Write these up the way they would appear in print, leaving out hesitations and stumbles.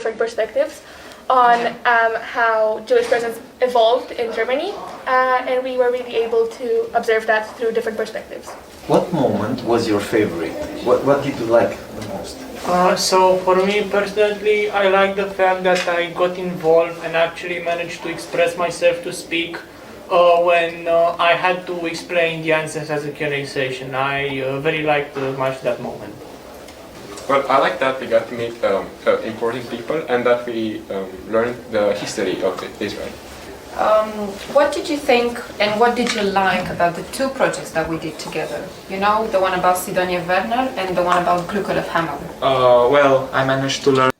different perspectives on how Jewish presence evolved in Germany, and we were really able to observe that through different perspectives. What moment was your favorite? What did you like the most? So for me personally, I like the fact that I got involved and actually managed to express myself, to speak when I had to explain the answers as a Q&A session. I very liked much that moment. Well, I like that we got to meet important people and that we learned the history of Israel. What did you think and what did you like about the two projects that we did together? You know, the one about Sidonia Werner and the one about Gluckel Hammer. Well, I managed to learn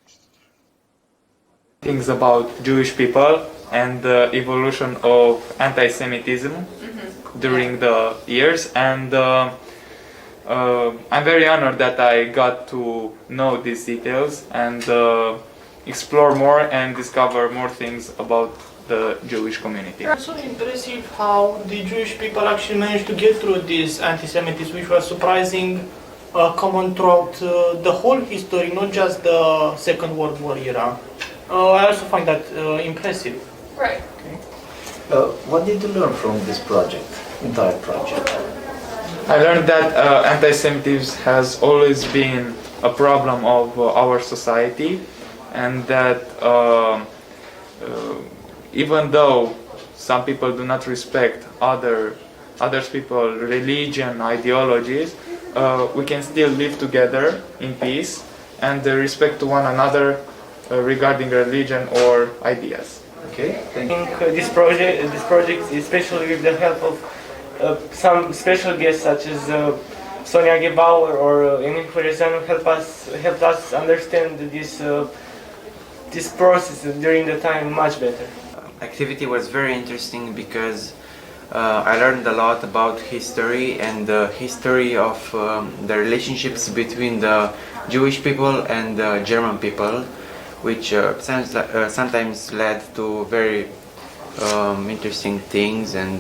things about Jewish people and the evolution of anti-Semitism during the years, and I'm very honored that I got to know these details and explore more and discover more things about the Jewish community. It's also impressive how the Jewish people actually managed to get through this anti-Semitism, which was surprising, common throughout the whole history, not just the Second World War era. I also find that impressive. Right. What did you learn from this entire project? I learned that anti-Semitism has always been a problem of our society, and that even though some people do not respect other people's religion, ideologies, we can still live together in peace and respect to one another regarding religion or ideas. Okay, thank you. I think this project, especially with the help of some special guests such as Sonia Gebauer or Emil Horizano, helped us understand this process during the time much better. Activity was very interesting because I learned a lot about history and the history of the relationships between the Jewish people and the German people, which sometimes led to very interesting things and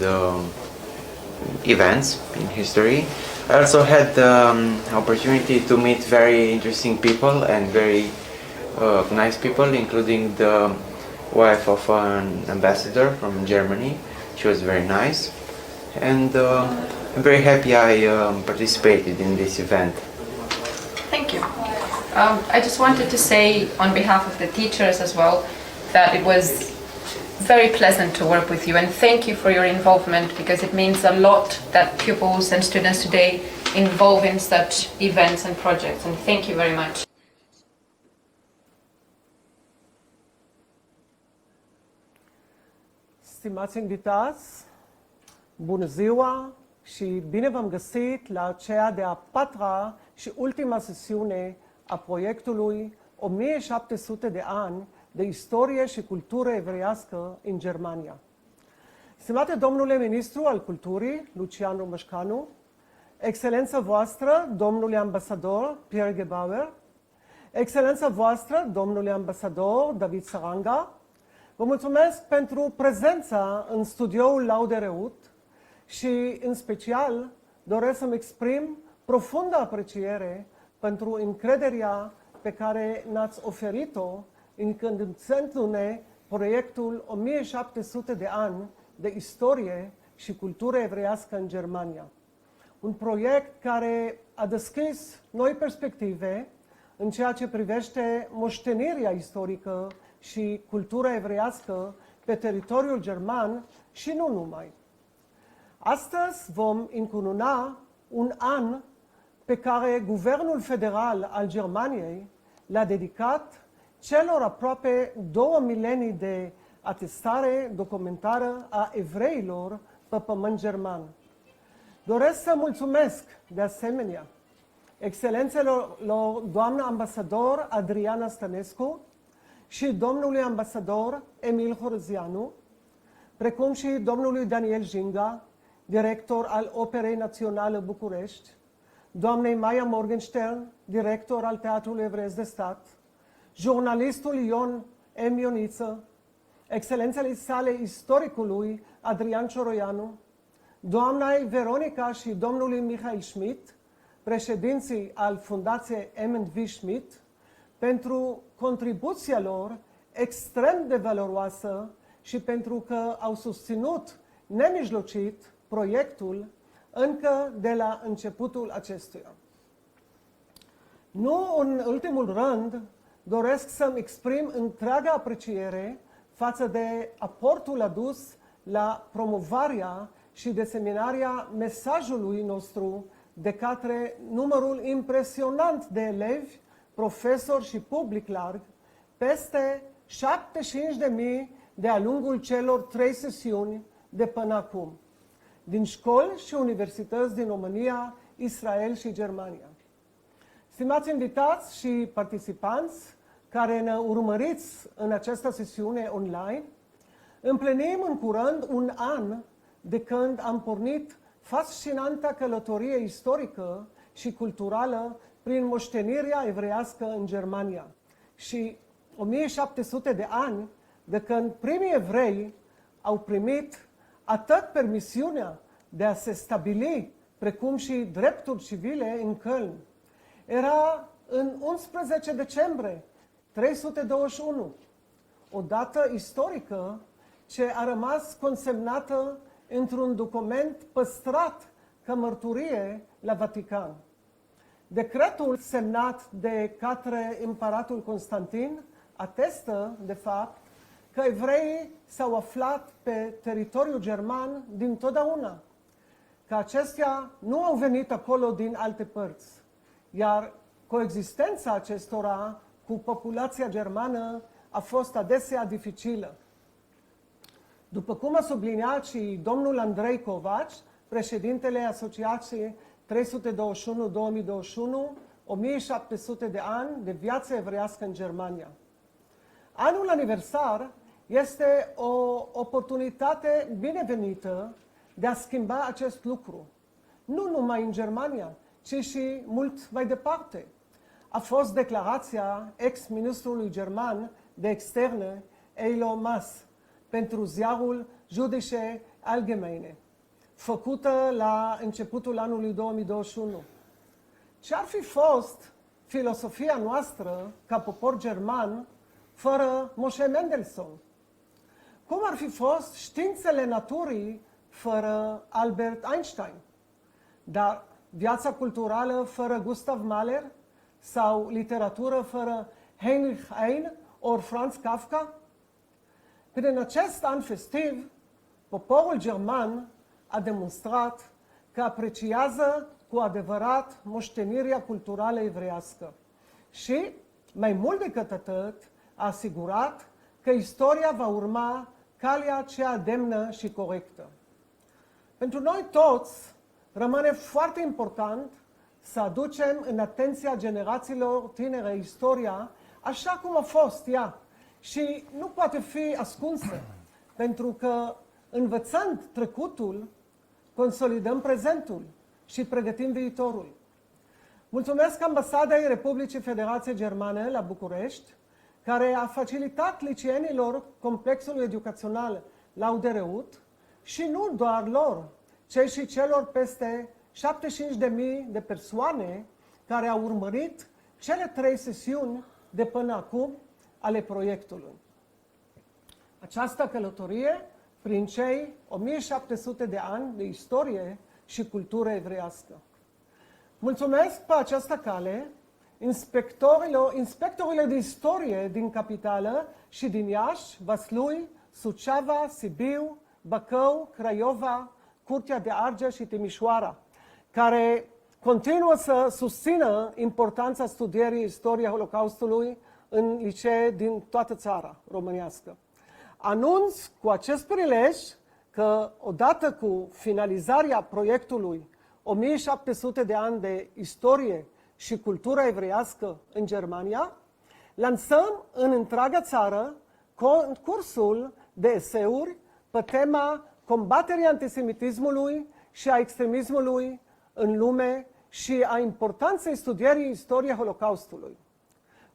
events in history. I also had the opportunity to meet very interesting people and very nice people, including the wife of an ambassador from Germany. She was very nice, and I'm very happy I participated in this event. Thank you. I just wanted to say on behalf of the teachers as well that it was very pleasant to work with you, and thank you for your involvement, because it means a lot that pupils and students today involve in such events and projects, and thank you very much. Stimați invitați, bună ziua și bine v-am găsit la cea de-a patra și ultima sesiune a proiectului 1700 de ani de istorie și cultură evreiască în Germania. Stimate domnule ministru al culturii, Lucian Romașcanu, excelența voastră, domnule ambasador Pierre Gebauer, excelența voastră, domnule ambasador David Saranga, vă mulțumesc pentru prezența în studioul Laude Reut și, în special, doresc să-mi exprim profundă apreciere pentru încrederea pe care ne-ați oferit-o încredințându-ne proiectul 1700 de ani de istorie și cultură evreiască în Germania. Un proiect care a deschis noi perspective în ceea ce privește moștenirea istorică și cultura evreiască pe teritoriul german și nu numai. Astăzi vom încununa un an pe care Guvernul Federal al Germaniei l-a dedicat celor aproape 2 milenii de atestare documentară a evreilor pe pământ german. Doresc să mulțumesc de asemenea excelențelor doamna ambasador Adriana Stănescu și domnului ambasador Emil Horizanu, precum și domnului Daniel Jinga, director al Operei Naționale București, doamnei Maia Morgenstern, director al Teatrului Evreiesc de Stat, jurnalistul Ion M. Ioniță, excelențele sale istoricului Adrian Cioroianu, doamnei Veronica și domnului Michael Schmidt, președinții al Fundației M&V Schmidt, pentru contribuția lor extrem de valoroasă și pentru că au susținut nemijlocit proiectul încă de la începutul acestuia. Nu în ultimul rând, doresc să-mi exprim întreaga apreciere față de aportul adus la promovarea și diseminarea mesajului nostru de către numărul impresionant de elevi, profesori și public larg, peste 75.000 de-a lungul celor 3 sesiuni de până acum, din școli și universități din România, Israel și Germania. Stimați invitați și participanți care ne urmăriți în această sesiune online, împlinim în curând un an de când am pornit fascinanta călătorie istorică și culturală prin moștenirea evreiască în Germania și 1700 de ani de când primii evrei au primit atât permisiunea de a se stabili, precum și drepturi civile în Köln. Era în 11 decembrie 321, o dată istorică ce a rămas consemnată într-un document păstrat ca mărturie la Vatican. Decretul semnat de către împăratul Constantin atestă, de fapt, că evreii s-au aflat pe teritoriul german dintotdeauna, că aceștia nu au venit acolo din alte părți, iar coexistența acestora cu populația germană a fost adesea dificilă. După cum a subliniat și domnul Andrei Covaci, președintele Asociației 321-2021, 1700 de ani de viață evreiască în Germania. Anul aniversar este o oportunitate binevenită de a schimba acest lucru, nu numai în Germania, ci și mult mai departe. A fost declarația ex-ministrului german de externe, Eilo Maas, pentru ziarul Jüdische Allgemeine, făcută la începutul anului 2021. Ce ar fi fost filosofia noastră ca popor german fără Moshe Mendelssohn? Cum ar fi fost științele naturii fără Albert Einstein? Dar viața culturală fără Gustav Mahler? Sau literatură fără Heinrich Heine ori Franz Kafka? Prin acest an festiv, poporul german a demonstrat că apreciază cu adevărat moștenirea culturală evreiască și, mai mult decât atât, a asigurat că istoria va urma calea cea demnă și corectă. Pentru noi toți rămâne foarte important să aducem în atenția generațiilor tinere istoria așa cum a fost ea și nu poate fi ascunsă, pentru că învățând trecutul, consolidăm prezentul și pregătim viitorul. Mulțumesc Ambasadei Republicii Federației Germane la București, care a facilitat liceenilor complexului educațional Laudereut și nu doar lor, ci și celor peste 75.000 de persoane care au urmărit cele 3 sesiuni de până acum ale proiectului. Această călătorie prin cei 1700 de ani de istorie și cultură evreiască. Mulțumesc pe această cale inspectorilor de istorie din capitală și din Iași, Vaslui, Suceava, Sibiu, Bacău, Craiova, Curtea de Argeș și Timișoara, care continuă să susțină importanța studierii istoriei Holocaustului în licee din toată țara românească. Anunț cu acest prilej că, odată cu finalizarea proiectului 1700 de ani de istorie și cultură evreiască în Germania, lansăm în întreaga țară concursul de eseuri pe tema combaterii antisemitismului și a extremismului în lume și a importanței studierii istoriei Holocaustului.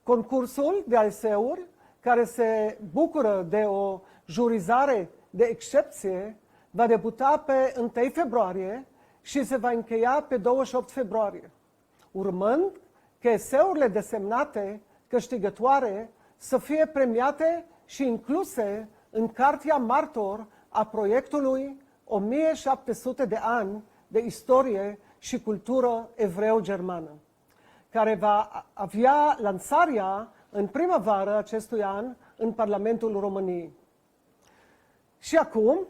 Concursul de eseuri, care se bucură de o jurizare de excepție, va debuta pe 1 februarie și se va încheia pe 28 februarie, urmând că eseurile desemnate câștigătoare să fie premiate și incluse în Cartea Martor a proiectului 1700 de ani de istorie și cultură evreu-germană, care va avea lansarea în primăvară acestui an în Parlamentul României. Și acum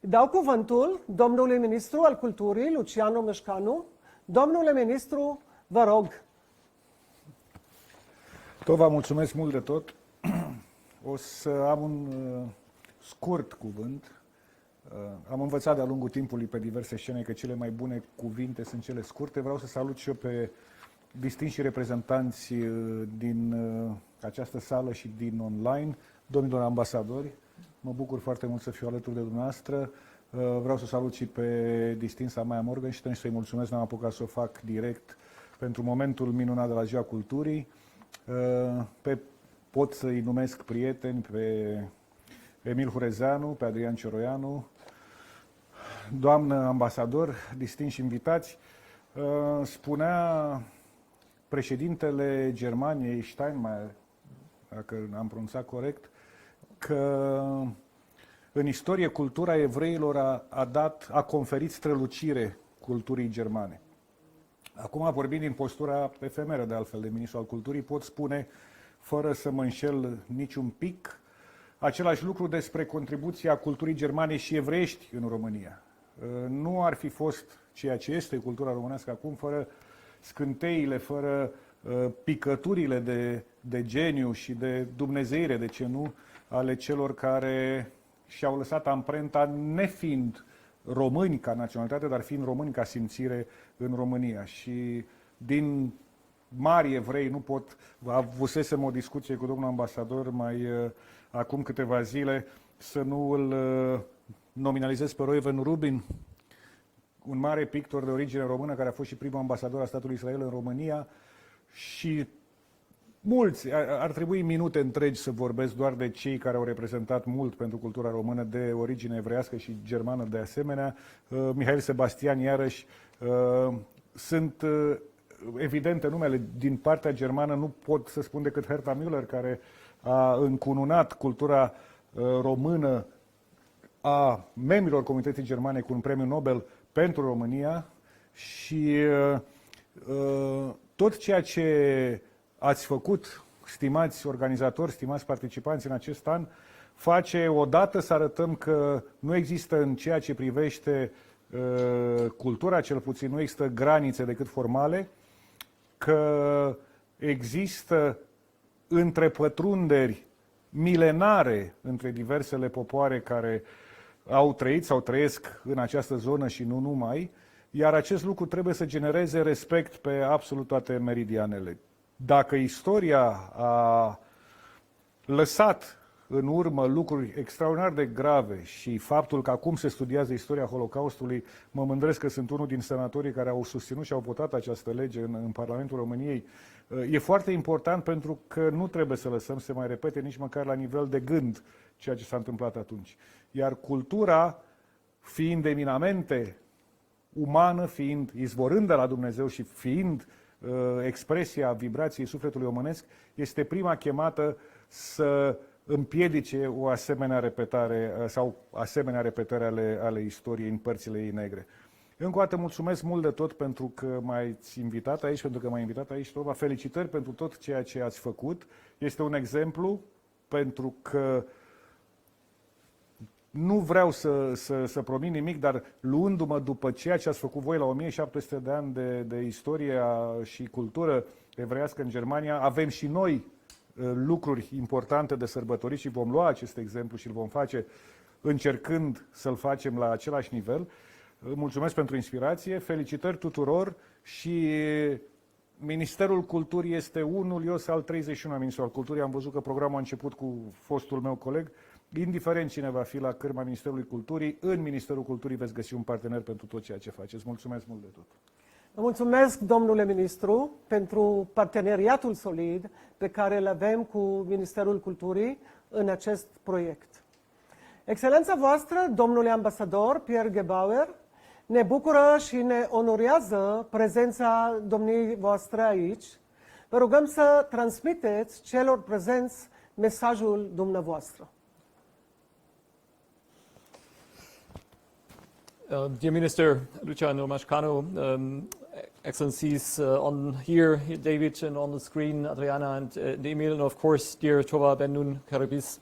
dau cuvântul domnului ministru al culturii, Luciano Meșcanu. Domnule ministru, vă rog. Tot vă mulțumesc mult de tot. O să am un scurt cuvânt. Am învățat de-a lungul timpului pe diverse scene că cele mai bune cuvinte sunt cele scurte. Vreau să salut și eu pe distinși reprezentanți din această sală și din online, domnilor ambasadori. Mă bucur foarte mult să fiu alături de dumneavoastră. Vreau să salut și pe distinsa Maia Morgenstern și să-i mulțumesc, n-am apucat să o fac direct pentru momentul minunat de la Ziua Culturii. Pot să-i numesc prieteni pe Emil Hurezeanu, pe Adrian Cioroianu, doamnă ambasador, distinși invitați. Spunea președintele Germaniei, Steinmeier, dacă am pronunțat corect, că în istorie cultura evreilor a conferit strălucire culturii germane. Acum, vorbind din postura efemeră, de altfel, de ministru al culturii, pot spune, fără să mă înșel niciun pic, același lucru despre contribuția culturii germane și evreiești în România. Nu ar fi fost ceea ce este cultura românească acum fără scânteile, fără picăturile de geniu și de dumnezeire, de ce nu, ale celor care și-au lăsat amprenta nefiind români ca naționalitate, dar fiind români ca simțire în România. Și din mari evrei nu pot... Avusesem o discuție cu domnul ambasador mai acum câteva zile, să nu îl nominalizez pe Reuven Rubin, un mare pictor de origine română care a fost și primul ambasador al statului Israel în România, și mulți, ar trebui minute întregi să vorbesc doar de cei care au reprezentat mult pentru cultura română de origine evreiască și germană de asemenea. Mihail Sebastian, iarăși, sunt evidente numele din partea germană, nu pot să spun decât Herta Müller, care a încununat cultura română a membrilor Comunității Germane cu un premiu Nobel pentru România și tot ceea ce ați făcut, stimați organizatori, stimați participanți în acest an, face odată să arătăm că nu există în ceea ce privește cultura, cel puțin, nu există granițe decât formale, că există întrepătrunderi milenare între diversele popoare care au trăit sau trăiesc în această zonă și nu numai, iar acest lucru trebuie să genereze respect pe absolut toate meridianele. Dacă istoria a lăsat în urmă lucruri extraordinar de grave și faptul că acum se studiază istoria Holocaustului, mă mândresc că sunt unul din senatorii care au susținut și au votat această lege în Parlamentul României, e foarte important pentru că nu trebuie să lăsăm să mai repete nici măcar la nivel de gând ceea ce s-a întâmplat atunci. Iar cultura, fiind eminamente umană, fiind izvorând de la Dumnezeu și fiind expresia vibrației sufletului omenesc, este prima chemată să împiedice o asemenea repetare sau asemenea repetări ale istoriei în părțile ei negre. Încă o dată mulțumesc mult de tot pentru că m-ați invitat aici, pentru că m-ai invitat aici, Tova. Felicitări pentru tot ceea ce ați făcut. Este un exemplu pentru că nu vreau să promit nimic, dar luându-mă după ceea ce ați făcut voi la 1700 de ani de istorie și cultură evreiască în Germania, avem și noi lucruri importante de sărbătorit și vom lua acest exemplu și îl vom face încercând să-l facem la același nivel. Mulțumesc pentru inspirație, felicitări tuturor și Ministerul Culturii este unul, eu sunt al 31-a Ministrul al Culturii, am văzut că programul a început cu fostul meu coleg. Indiferent cine va fi la cârma Ministerului Culturii, în Ministerul Culturii veți găsi un partener pentru tot ceea ce faceți. Mulțumesc mult de tot! Vă mulțumesc, domnule ministru, pentru parteneriatul solid pe care îl avem cu Ministerul Culturii în acest proiect. Excelența voastră, domnule ambasador Pierre Gebauer, ne bucură și ne onorează prezența domniei voastre aici, Vă rugăm să transmiteți celor prezenți mesajul dumneavoastră. Dear Minister Luciano Mascano, Excellencies on here, David, and on the screen, Adriana and Emil, and of course, dear Tova Ben-Nun Karibis.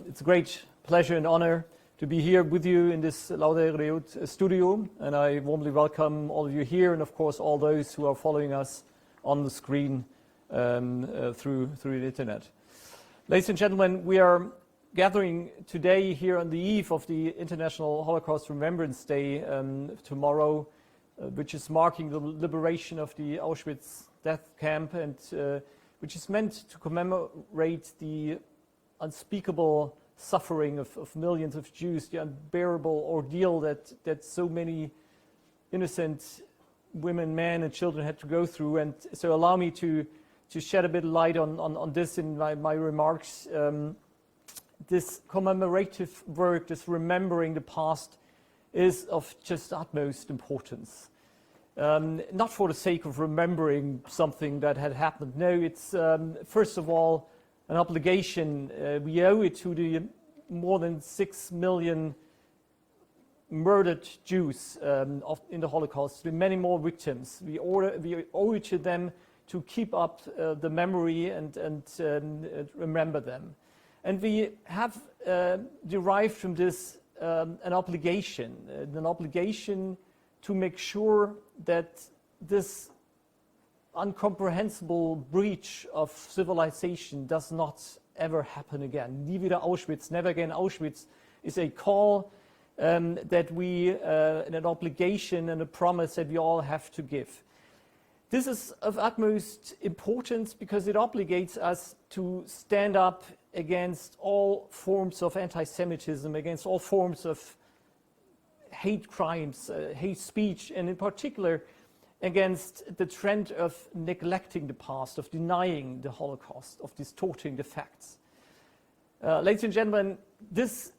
It's a great pleasure and honor to be here with you in this Laude Reut studio, and I warmly welcome all of you here, and of course all those who are following us on the screen through the internet. Ladies and gentlemen, we are gathering today here on the eve of the International Holocaust Remembrance Day tomorrow, which is marking the liberation of the Auschwitz death camp, and which is meant to commemorate the unspeakable suffering of millions of Jews, the unbearable ordeal that so many innocent women, men, and children had to go through. And so allow me to shed a bit of light on this in my remarks. This commemorative work, this remembering the past, is of just utmost importance. Not for the sake of remembering something that had happened. No, it's first of all an obligation. We owe it to the more than 6 million murdered Jews in the Holocaust, with many more victims. We owe it to them to keep up the memory and remember them. And we have derived from this an obligation to make sure that this incomprehensible breach of civilization does not ever happen again. Nie wieder Auschwitz, never again Auschwitz, is a call that we, an obligation and a promise that we all have to give. This is of utmost importance because it obligates us to stand up against all forms of anti-Semitism, against all forms of hate crimes, hate speech, and in particular against the trend of neglecting the past, of denying the Holocaust, of distorting the facts. Ladies and gentlemen, this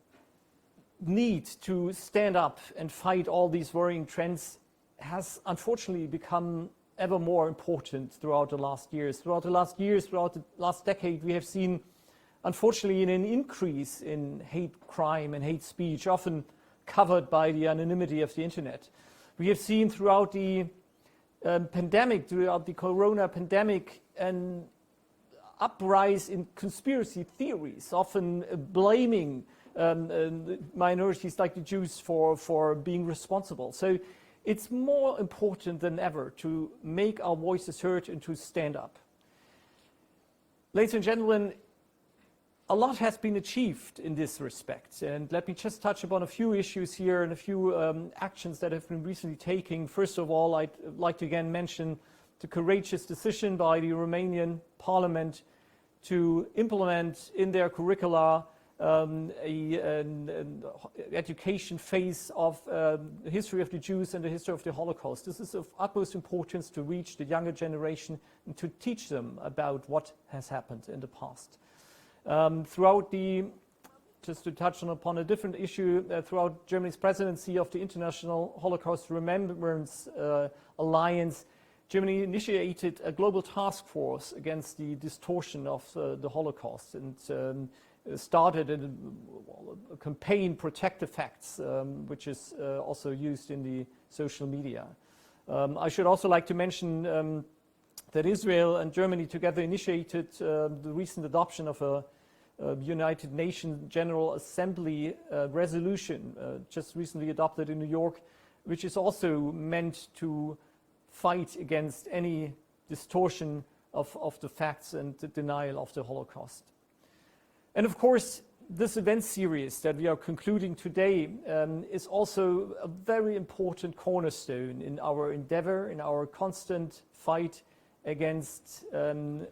need to stand up and fight all these worrying trends has unfortunately become ever more important throughout the last years. Throughout the last decade, we have seen, unfortunately, an increase in hate crime and hate speech, often covered by the anonymity of the internet. We have seen throughout the pandemic, throughout the corona pandemic, an uprise in conspiracy theories, often blaming minorities like the Jews for being responsible. So it's more important than ever to make our voices heard and to stand up. Ladies and gentlemen, a lot has been achieved in this respect, and let me just touch upon a few issues here and a few actions that have been recently taken. First of all, I'd like to again mention the courageous decision by the Romanian Parliament to implement in their curricula an education phase of the history of the Jews and the history of the Holocaust. This is of utmost importance to reach the younger generation and to teach them about what has happened in the past. Just to touch upon a different issue, throughout Germany's presidency of the International Holocaust Remembrance Alliance, Germany initiated a global task force against the distortion of the Holocaust and started a campaign, Protect the Facts, which is also used in the social media. I should also like to mention that Israel and Germany together initiated the recent adoption of a United Nations General Assembly resolution just recently adopted in New York, which is also meant to fight against any distortion of the facts and the denial of the Holocaust. And of course, this event series that we are concluding today is also a very important cornerstone in our endeavor, in our constant fight against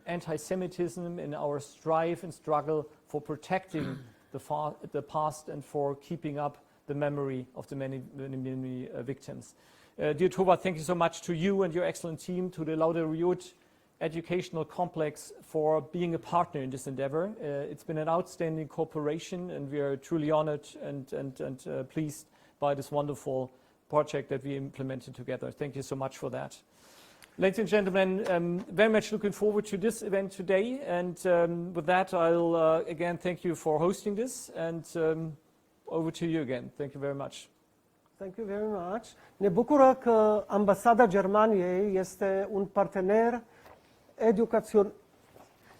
anti-Semitism, in our strive and struggle for protecting the past and for keeping up the memory of the many victims. Dear Tova, thank you so much to you and your excellent team, to the Laude Reut Educational Complex for being a partner in this endeavor. It's been an outstanding cooperation, and we are truly honored and pleased by this wonderful project that we implemented together. Thank you so much for that. Ladies and gentlemen, very much looking forward to this event today. And with that, I'll again thank you for hosting this. And over to you again. Thank you very much. Thank you very much. Ne bucură că Ambasada Germaniei este un partener educațional.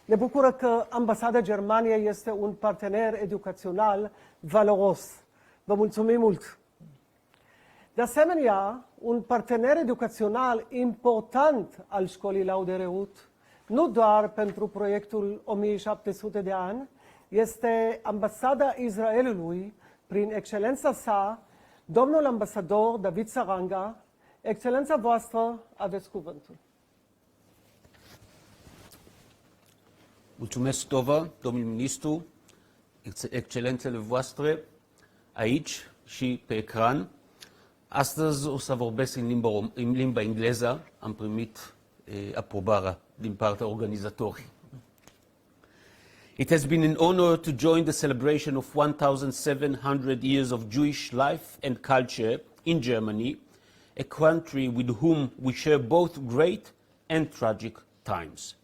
Ne bucură că Ambasada Germaniei este un partener educațional valoros. Vă mulțumim mult! De asemenea, un partener educațional important al Școlii Laude Reut, nu doar pentru proiectul 1700 de ani, este Ambasada Israelului, prin excelența sa, domnul ambasador David Saranga. Excelența voastră, aveți cuvântul. Mulțumesc, Tova, domnul ministru, excelențele voastre, aici și pe ecran. Astăzi o să vorbesc în limba engleză. Am primit aprobarea din partea organizatorii. It has been an honor to join the celebration of 1,700 years of Jewish life and culture in Germany, a country with whom we share both great and tragic times.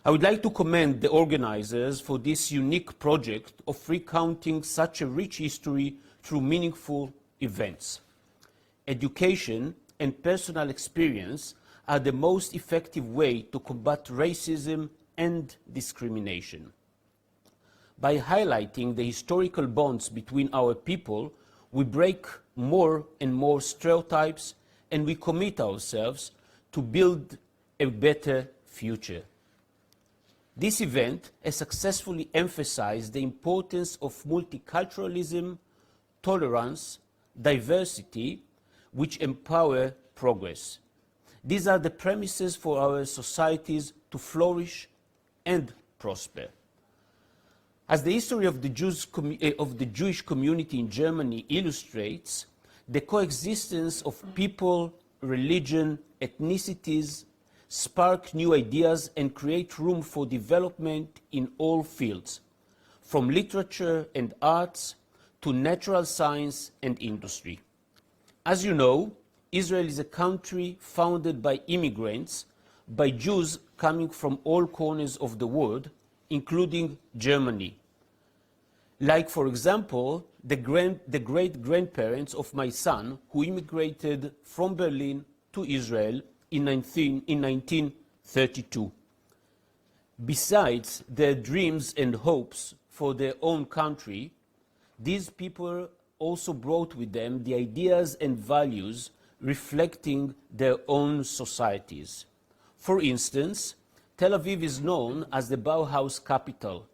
I would like to commend the organizers for this unique project of recounting such a rich history through meaningful events. Education and personal experience are the most effective way to combat racism and discrimination. By highlighting the historical bonds between our people, we break more and more stereotypes and we commit ourselves to build a better future. This event has successfully emphasized the importance of multiculturalism, tolerance, diversity, which empower progress. These are the premises for our societies to flourish and prosper. As the history of the Jewish community in Germany illustrates, the coexistence of people, religion, ethnicities spark new ideas and create room for development in all fields, from literature and arts to natural science and industry. As you know, Israel is a country founded by immigrants, by Jews coming from all corners of the world, including Germany. Like, for example, the great-grandparents of my son, who immigrated from Berlin to Israel in 1932. Besides their dreams and hopes for their own country, these people also brought with them the ideas and values reflecting their own societies. For instance, Tel Aviv is known as the Bauhaus capital,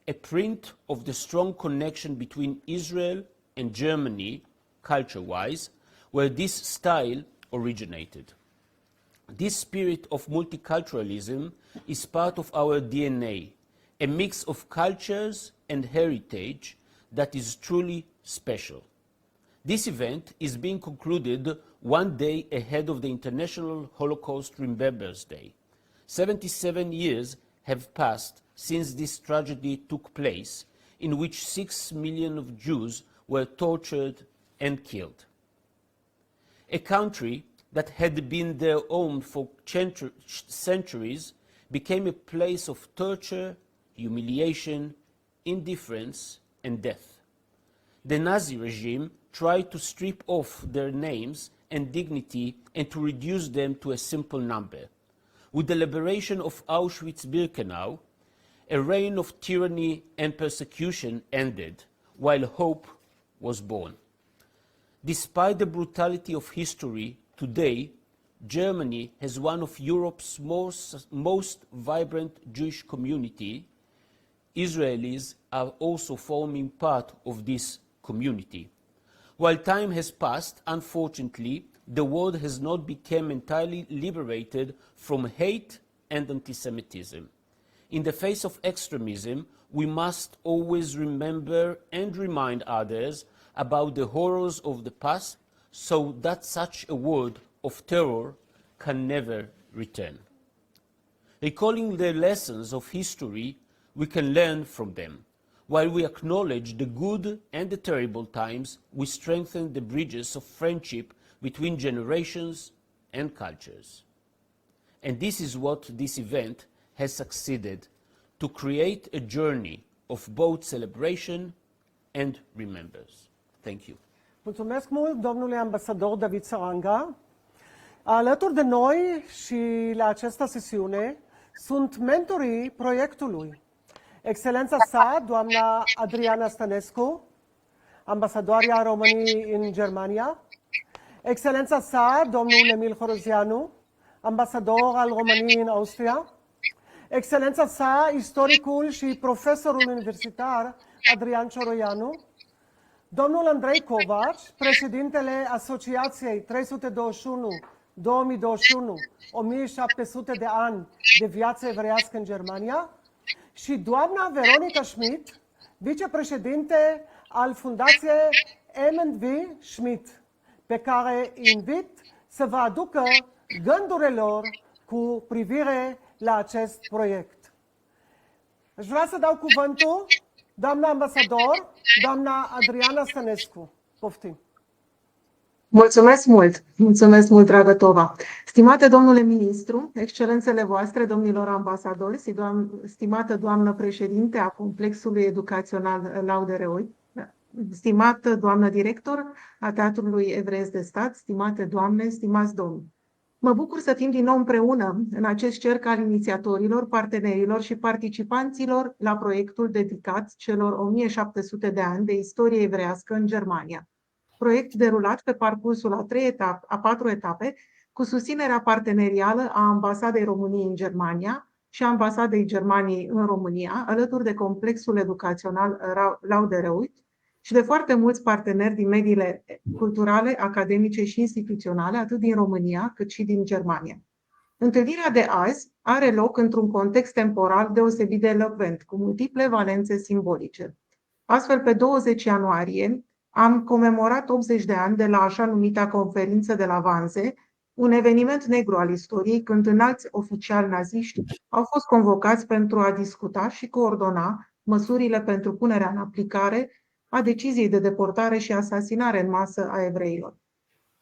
a print of the strong connection between Israel and Germany, culture-wise, where this style originated. This spirit of multiculturalism is part of our DNA, a mix of cultures and heritage that is truly special. This event is being concluded one day ahead of the International Holocaust Remembrance Day. 77 years have passed since this tragedy took place, in which 6 million of Jews were tortured and killed. A country that had been their home for centuries became a place of torture, humiliation, indifference, and death. The Nazi regime tried to strip off their names and dignity and to reduce them to a simple number. With the liberation of Auschwitz-Birkenau, a reign of tyranny and persecution ended, while hope was born. Despite the brutality of history, today, Germany has one of Europe's most vibrant Jewish community. Israelis are also forming part of this community. While time has passed, unfortunately, the world has not become entirely liberated from hate and anti-Semitism. In the face of extremism, we must always remember and remind others about the horrors of the past so that such a word of terror can never return. Recalling the lessons of history, we can learn from them. While we acknowledge the good and the terrible times, we strengthen the bridges of friendship between generations and cultures. And this is what this event has succeeded, to create a journey of both celebration and remembrance. Thank you. Mulțumesc mult, domnule ambasador David Saranga. Alături de noi și la această sesiune sunt mentorii proiectului. Excelența sa, doamna Adriana Stănescu, ambasadoarea României în Germania. Excelența sa, domnul Emil Horozianu, ambasador al României în Austria. Excelența sa, istoricul și profesorul universitar Adrian Cioroianu. Domnul Andrei Covaci, președintele Asociației 321-2021, 1700 de ani de viață evreiască în Germania, și doamna Veronica Schmidt, vicepreședinte al Fundației M&V Schmidt, pe care invit să vă aducă gândurile lor cu privire la acest proiect. Aș vrea să dau cuvântul doamna ambasador, doamna Adriana Stănescu. Poftim. Mulțumesc mult, dragă Tova. Stimate domnule ministru, excelențele voastre, domnilor ambasadori, stimată doamnă președinte a Complexului Educațional Laudereui, stimată doamnă director a Teatrului Evreiesc de Stat, stimate doamne, stimați domni. Mă bucur să fim din nou împreună în acest cerc al inițiatorilor, partenerilor și participanților la proiectul dedicat celor 1700 de ani de istorie evreiască în Germania. Proiect derulat pe parcursul a 4 etape, cu susținerea partenerială a Ambasadei României în Germania și a Ambasadei Germaniei în România, alături de Complexul Educațional Laudereui și de foarte mulți parteneri din mediile culturale, academice și instituționale, atât din România cât și din Germania. Întâlnirea de azi are loc într-un context temporal deosebit de elocvent, cu multiple valențe simbolice. Astfel, pe 20 ianuarie, am comemorat 80 de ani de la așa numita conferință de la Wannsee, un eveniment negru al istoriei, când înalți oficiali naziști au fost convocați pentru a discuta și coordona măsurile pentru punerea în aplicare a deciziei de deportare și asasinare în masă a evreilor.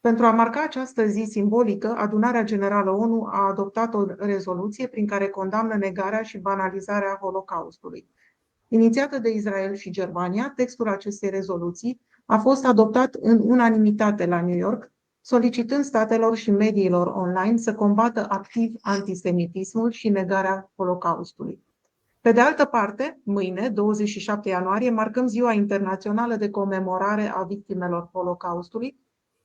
Pentru a marca această zi simbolică, Adunarea Generală ONU a adoptat o rezoluție prin care condamnă negarea și banalizarea Holocaustului. Inițiată de Israel și Germania, textul acestei rezoluții a fost adoptat în unanimitate la New York, solicitând statelor și mediilor online să combată activ antisemitismul și negarea Holocaustului. Pe de altă parte, mâine, 27 ianuarie, marcăm Ziua Internațională de Comemorare a Victimelor Holocaustului,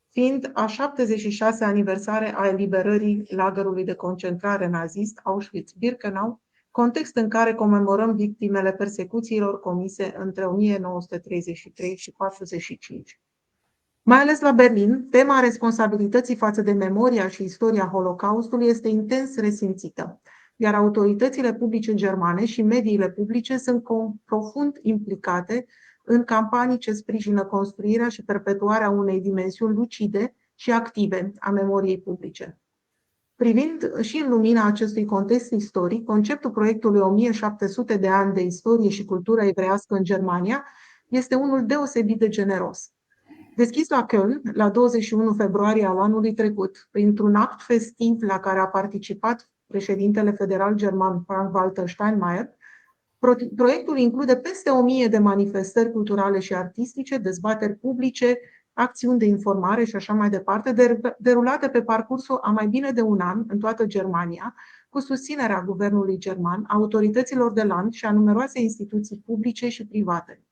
fiind a 76-a aniversare a eliberării lagărului de concentrare nazist Auschwitz-Birkenau, context în care comemorăm victimele persecuțiilor comise între 1933 și 1945. Mai ales la Berlin, tema responsabilității față de memoria și istoria Holocaustului este intens resimțită, iar autoritățile publice germane și mediile publice sunt profund implicate în campanii ce sprijină construirea și perpetuarea unei dimensiuni lucide și active a memoriei publice. Privind și în lumina acestui context istoric, conceptul proiectului 1700 de ani de istorie și cultură evreiască în Germania este unul deosebit de generos. Deschis la Köln, la 21 februarie al anului trecut, printr-un act festiv la care a participat președintele federal german Frank-Walter Steinmeier, proiectul include peste 1000 de manifestări culturale și artistice, dezbateri publice, acțiuni de informare și așa mai departe, derulate pe parcursul a mai bine de un an în toată Germania, cu susținerea guvernului german, autorităților de land și a numeroase instituții publice și private.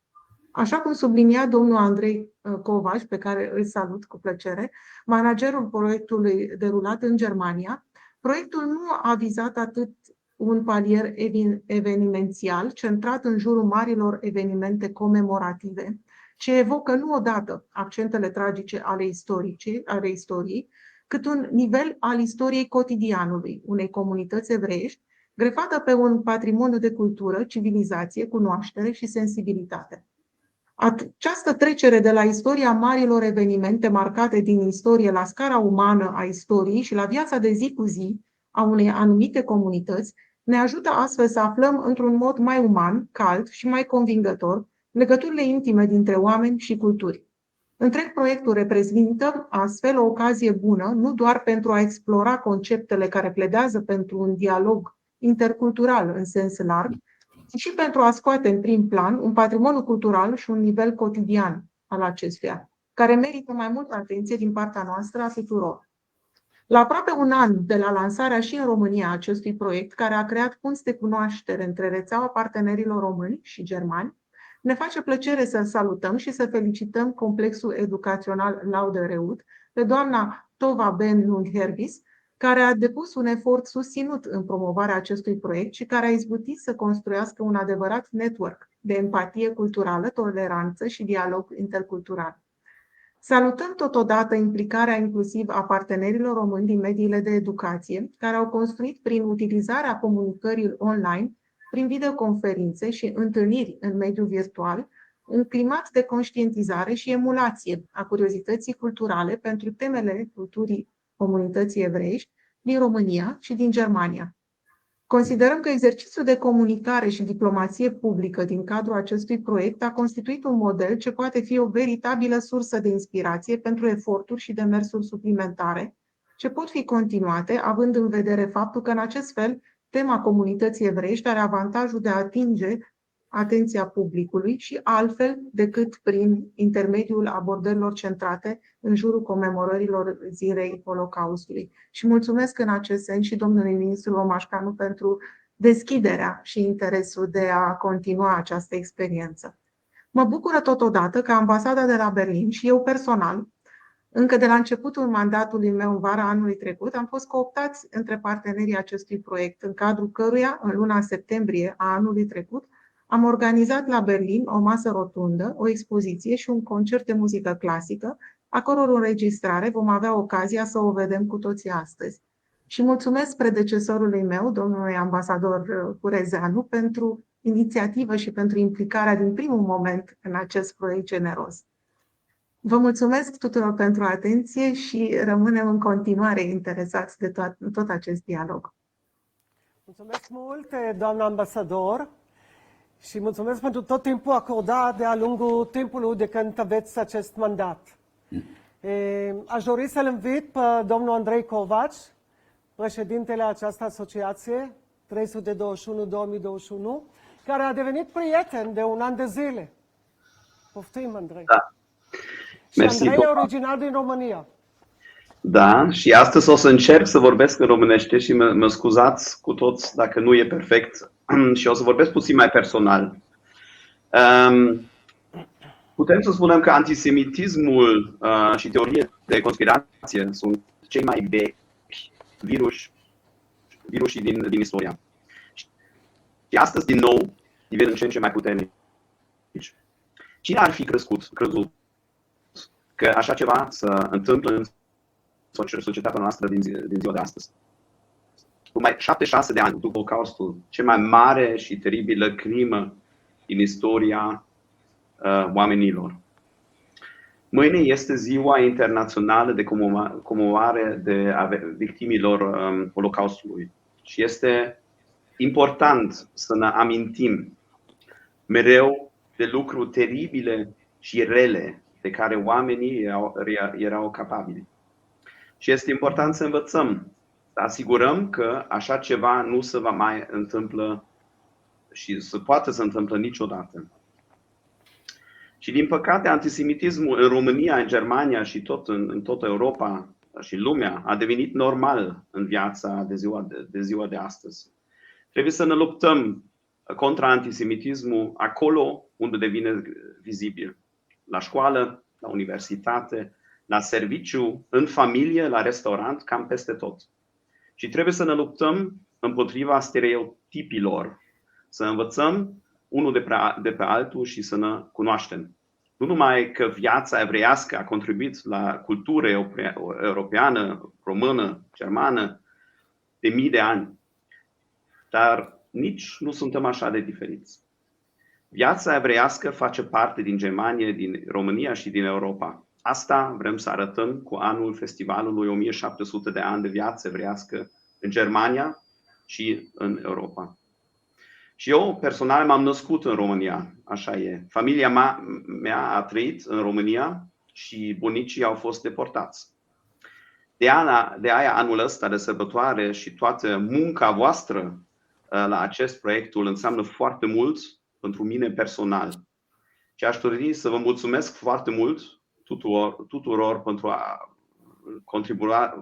Așa cum sublinia domnul Andrei Covaci, pe care îl salut cu plăcere, managerul proiectului derulat în Germania, proiectul nu a vizat atât un palier evenimențial centrat în jurul marilor evenimente comemorative, ce evocă nu odată accentele tragice ale istoriei, cât un nivel al istoriei cotidianului unei comunități evreiești, grefată pe un patrimoniu de cultură, civilizație, cunoaștere și sensibilitate. Această trecere de la istoria marilor evenimente marcate din istorie la scara umană a istoriei și la viața de zi cu zi a unei anumite comunități ne ajută astfel să aflăm într-un mod mai uman, cald și mai convingător legăturile intime dintre oameni și culturi. Întreg proiectul reprezintă astfel o ocazie bună, nu doar pentru a explora conceptele care pledează pentru un dialog intercultural în sens larg, ci și pentru a scoate în prim plan un patrimoniu cultural și un nivel cotidian al acestuia, care merită mai multă atenție din partea noastră a tuturor. La aproape un an de la lansarea și în România a acestui proiect, care a creat punți de cunoaștere între rețeaua partenerilor români și germani, ne face plăcere să salutăm și să felicităm Complexul Educațional Laude Reut pe doamna Tova Ben-Lund-Herbis, care a depus un efort susținut în promovarea acestui proiect și care a izbutit să construiască un adevărat network de empatie culturală, toleranță și dialog intercultural. Salutăm totodată implicarea inclusiv a partenerilor români din mediile de educație, care au construit prin utilizarea comunicării online, prin videoconferințe și întâlniri în mediul virtual, un climat de conștientizare și emulație a curiozității culturale pentru temele culturii comunității evreiești din România și din Germania. Considerăm că exercițiul de comunicare și diplomație publică din cadrul acestui proiect a constituit un model ce poate fi o veritabilă sursă de inspirație pentru eforturi și demersuri suplimentare, ce pot fi continuate, având în vedere faptul că în acest fel tema comunității evreiești are avantajul de a atinge atenția publicului și altfel decât prin intermediul abordărilor centrate în jurul comemorărilor zilei Holocaustului. Și mulțumesc în acest sens și domnului ministru Romașcanu pentru deschiderea și interesul de a continua această experiență. Mă bucură totodată că Ambasada de la Berlin și eu personal, încă de la începutul mandatului meu în vara anului trecut, am fost cooptați între partenerii acestui proiect, în cadrul căruia, în luna septembrie a anului trecut, am organizat la Berlin o masă rotundă, o expoziție și un concert de muzică clasică, a căror înregistrare vom avea ocazia să o vedem cu toții astăzi. Și mulțumesc predecesorului meu, domnului ambasador Curezeanu, pentru inițiativă și pentru implicarea din primul moment în acest proiect generos. Vă mulțumesc tuturor pentru atenție și rămânem în continuare interesați de tot acest dialog. Mulțumesc mult, doamna ambasador, și mulțumesc pentru tot timpul acordat de-a lungul timpului de când aveți acest mandat. Aș dori să-l invit pe domnul Andrei Covaci, președintele această asociație 321-2021, care a devenit prieten de un an de zile. Poftim, Andrei. Da. Și Mersi, Andrei e Tova. original din România. Da, și astăzi o să încerc să vorbesc în românește și mă scuzați cu toți dacă nu e perfect și o să vorbesc puțin mai personal. Putem să spunem că antisemitismul și teorie de conspirație sunt cei mai vechi virusii din istoria. Și astăzi, din nou, devin în ce în ce mai puternici. Cine ar fi crezut că așa ceva se întâmplă în societatea noastră din ziua de astăzi? Cu mai 76 de ani după Holocaustul, cea mai mare și teribilă crimă din istoria oamenilor. Mâine este Ziua Internațională de Comemorare de victimilor Holocaustului și este important să ne amintim mereu de lucruri teribile și rele de care oamenii erau capabili. Și este important să învățăm, să asigurăm că așa ceva nu se va mai întâmplă și se poate să întâmplă niciodată. Și din păcate, antisemitismul în România, în Germania și în toată Europa și lumea a devenit normal în viața de ziua de astăzi. Trebuie să ne luptăm contra antisemitismul acolo unde devine vizibil. La școală, la universitate, la serviciu, în familie, la restaurant, cam peste tot. Și trebuie să ne luptăm împotriva stereotipilor, să învățăm unul de pe altul și să ne cunoaștem. Nu numai că viața evreiască a contribuit la cultură europeană, română, germană de mii de ani, dar nici nu suntem așa de diferiți. Viața evreiască face parte din Germania, din România și din Europa. Asta vrem să arătăm cu anul festivalului 1700 de ani de viață evreiască în Germania și în Europa. Și eu personal m-am născut în România, așa e. Familia mea a trăit în România și bunicii au fost deportați. De aia anul ăsta de sărbătoare și toată munca voastră la acest proiectul înseamnă foarte mult pentru mine personal. Și aș dori să vă mulțumesc foarte mult tuturor pentru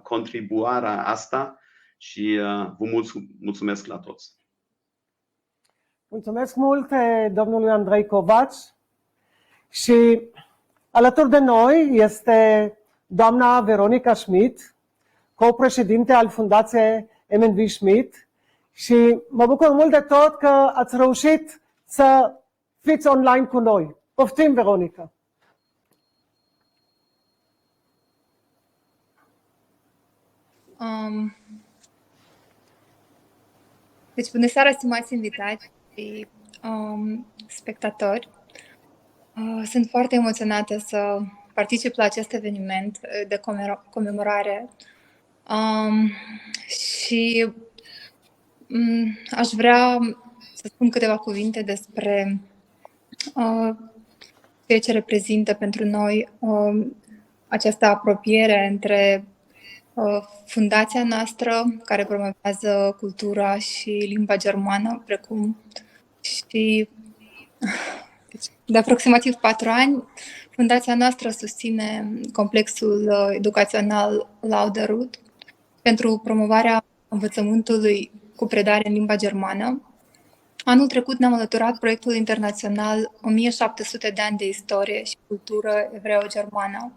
contribuarea asta și vă mulțumesc la toți. Mulțumesc mult domnului Andrei Covaci și alături de noi este doamna Veronica Schmidt, co-președinte al Fundației MNV Schmidt și mă bucur mult de tot că ați reușit să fiți online cu noi. Poftim, Veronica! Deci, bună seara, stimați invitați și spectatori. Sunt foarte emoționată să particip la acest eveniment de comemorare și aș vrea să spun câteva cuvinte despre ceea ce reprezintă pentru noi această apropiere între fundația noastră, care promovează cultura și limba germană, precum și de aproximativ 4 ani, fundația noastră susține complexul educațional Lauderud pentru promovarea învățământului cu predare în limba germană. Anul trecut ne-am alăturat proiectul internațional 1700 de ani de istorie și cultură evreo-germană.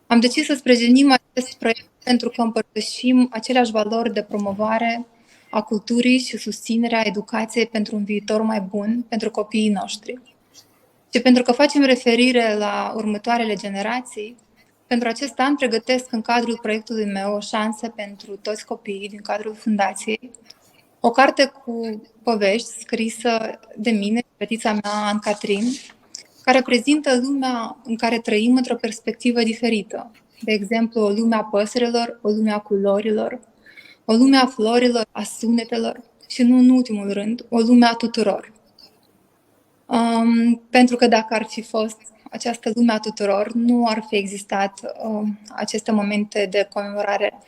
Am decis să sprijinim acest proiect pentru că împărtășim aceleași valori de promovare a culturii și susținerea educației pentru un viitor mai bun pentru copiii noștri. Și pentru că facem referire la următoarele generații, pentru acest an pregătesc în cadrul proiectului meu O șansă pentru toți copiii din cadrul fundației, o carte cu povești scrisă de mine și fetița mea, Anne-Catrin, care prezintă lumea în care trăim într-o perspectivă diferită. De exemplu, o lume a păsărilor, o lume a culorilor, o lume a florilor, a sunetelor și, nu în ultimul rând, o lume a tuturor. Pentru că dacă ar fi fost această lume a tuturor, nu ar fi existat aceste momente de comemorare,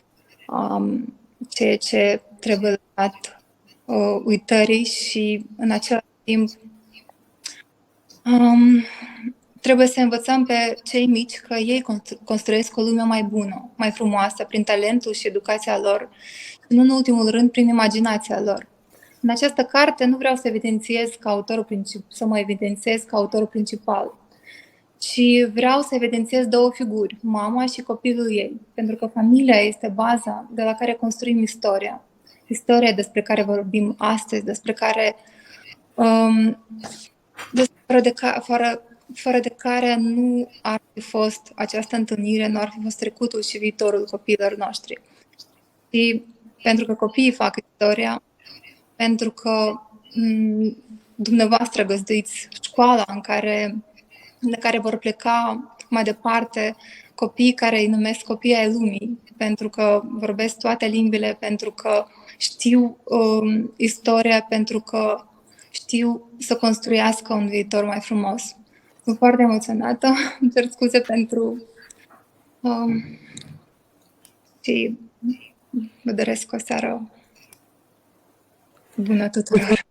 ceea ce trebuie lăsat uitării și în același timp trebuie să învățăm pe cei mici că ei construiesc o lume mai bună, mai frumoasă, prin talentul și educația lor, și nu în ultimul rând prin imaginația lor. În această carte nu vreau să mă evidențiez ca autorul principal, ci vreau să evidențiez 2 figuri, mama și copilul ei, pentru că familia este baza de la care construim istoria. Istoria despre care vorbim astăzi, despre care fără de care nu ar fi fost această întâlnire, nu ar fi fost trecutul și viitorul copiilor noștri. Și pentru că copiii fac istoria, pentru că dumneavoastră găzduiți școala de care vor pleca mai departe copii care îi numesc copii ai lumii, pentru că vorbesc toate limbile, pentru că știu istoria, pentru că știu să construiască un viitor mai frumos. Sunt foarte emoționată, îmi cer scuze pentru și vă doresc o seară bună tuturor.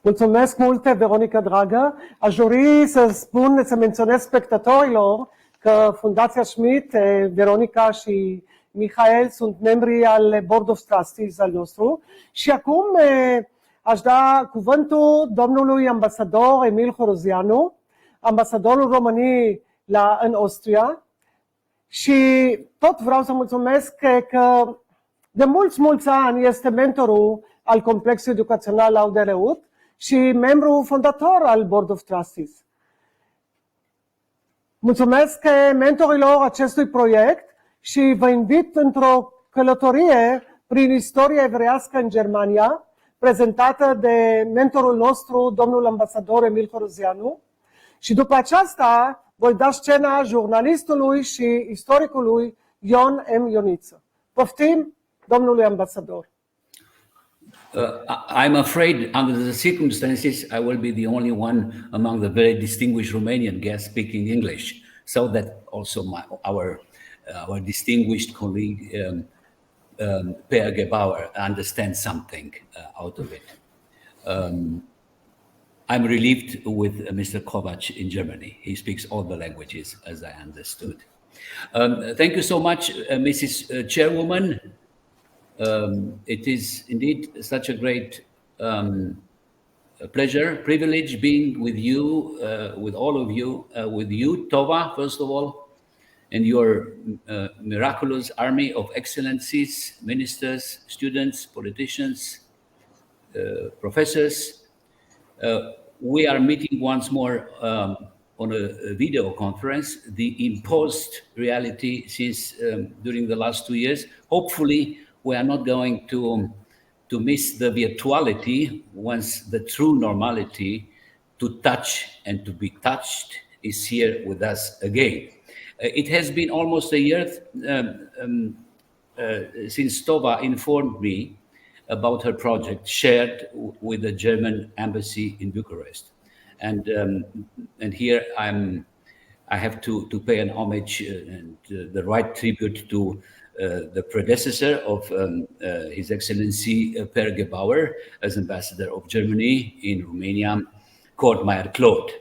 Mulțumesc mult, Veronica dragă. Aș dori să menționez spectatorilor că Fundația Schmidt, Veronica și Mihail sunt membri al Board of Trustees al nostru. Și acum aș da cuvântul domnului ambasador Emil Horozianu, ambasadorul României în Austria. Și tot vreau să mulțumesc că de mulți ani este mentorul al Complexului Educațional Lauderud și membru fondator al Board of Trustees. Mulțumesc mentorilor acestui proiect și vă invit într-o călătorie prin istoria evreiască în Germania, prezentată de mentorul nostru, domnul ambasador Emil Horozianu. Și după aceasta voi da scena jurnalistului și istoricului Ion M. Ioniță. Poftim, domnului ambasador. I'm afraid, under the circumstances, I will be the only one among the very distinguished Romanian guests speaking English. so that also our distinguished colleague Per Gebauer understands something out of it. I'm relieved with Mr. Kovac in Germany. He speaks all the languages, as I understood. Thank you so much, Mrs. Chairwoman. It is indeed such a great pleasure, privilege being with you, with all of you, with you, Tova, first of all, and your miraculous army of excellencies, ministers, students, politicians, professors. We are meeting once more on a video conference, the imposed reality since during the last 2 years. Hopefully, we are not going to miss the virtuality once the true normality to touch and to be touched is here with us again. It has been almost a year since Tova informed me about her project shared with the German embassy in Bucharest. And here I have to pay an homage and the right tribute to the predecessor of His Excellency Per Gebauer as ambassador of Germany in Romania, Kurt Meyer-Claude.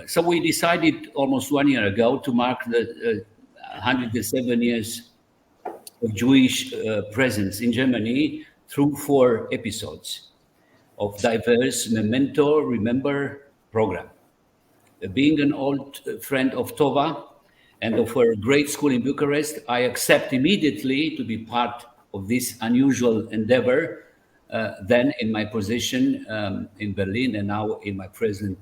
So we decided almost 1 year ago to mark the 107 years of Jewish presence in Germany through 4 episodes of diverse Memento Remember program. Being an old friend of Tova and of her great school in Bucharest, I accept immediately to be part of this unusual endeavor, then in my position in Berlin and now in my present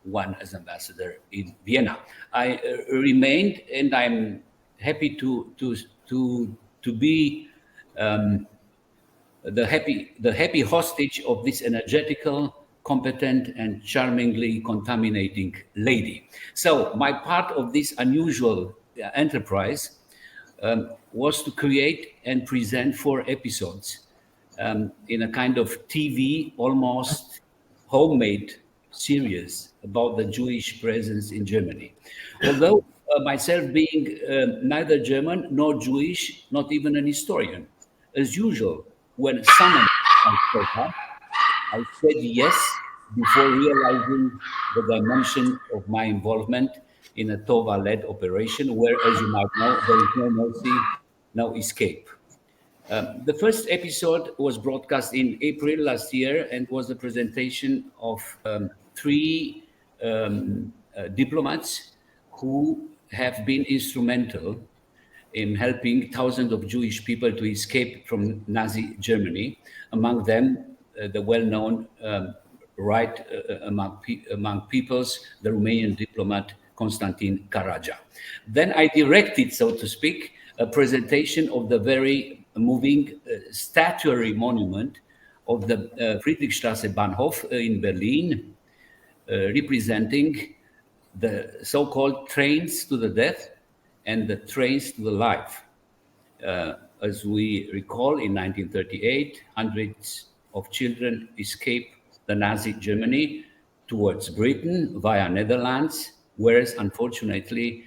one as ambassador in Vienna. I remained, and I'm happy to be the happy hostage of this energetical, competent, and charmingly contaminating lady. So my part of this unusual enterprise was to create and present 4 episodes in a kind of TV, almost homemade series about the Jewish presence in Germany. Although myself being neither German nor Jewish, not even an historian, as usual, when summoned by Tova, I said yes before realizing the dimension of my involvement in a Tova-led operation where, as you might know, there is no mercy, no escape. The first episode was broadcast in April last year and was the presentation of 3 diplomats who have been instrumental in helping thousands of Jewish people to escape from Nazi Germany, among them the well-known among peoples, the Romanian diplomat Constantin Caragia. Then I directed, so to speak, a presentation of the very moving statuary monument of the Friedrichstraße Bahnhof in Berlin, representing the so-called trains to the death and the trains to the life. As we recall, in 1938, hundreds of children escaped the Nazi Germany towards Britain via Netherlands, whereas unfortunately,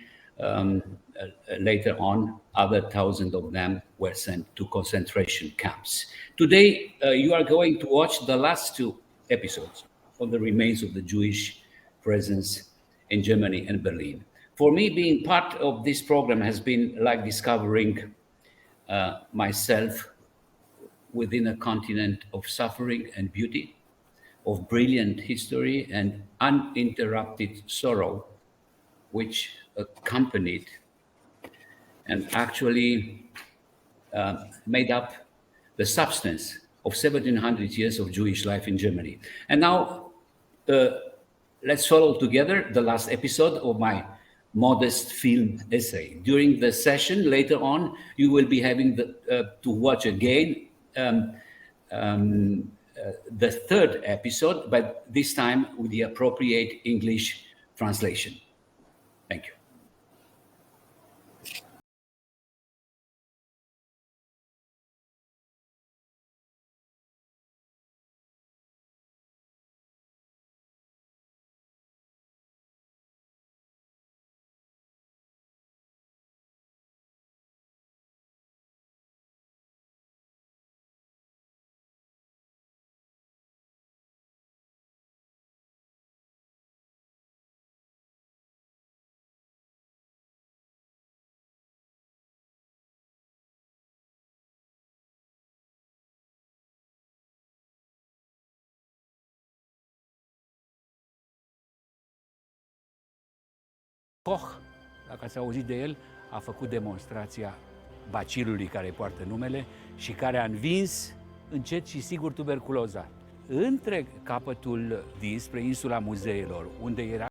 later on, other thousands of them were sent to concentration camps. Today, you are going to watch the last 2 episodes of the remains of the Jewish presence in Germany and Berlin. For me, being part of this program has been like discovering myself within a continent of suffering and beauty, of brilliant history and uninterrupted sorrow, which accompanied and actually made up the substance of 1700 years of Jewish life in Germany. And now, let's follow together the last episode of my modest film essay. During the session later on, you will be having to watch again the 3rd episode, but this time with the appropriate English translation. Thank you. Koch, dacă ați auzit de el, a făcut demonstrația bacilului care poartă numele și care a învins încet și sigur tuberculoza. Între capătul dinspre insula muzeelor, unde era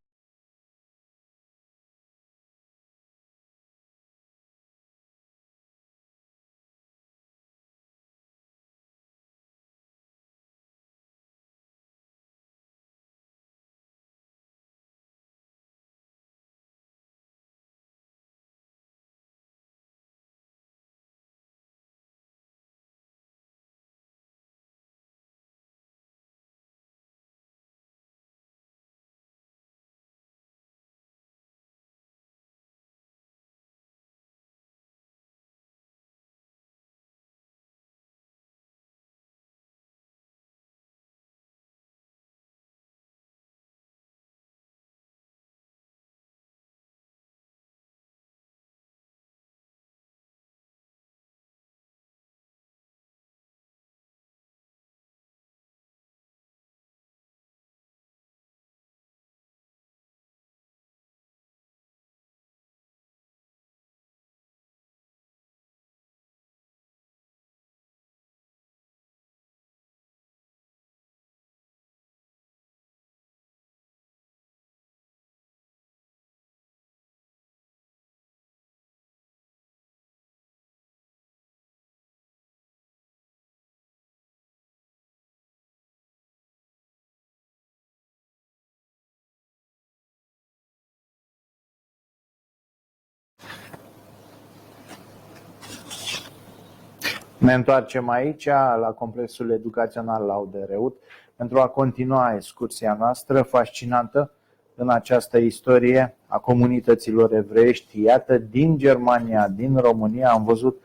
Ne întoarcem aici, la complexul educațional Laude Reut, pentru a continua excursia noastră fascinantă în această istorie a comunităților evreiești. Iată, din Germania, din România, am văzut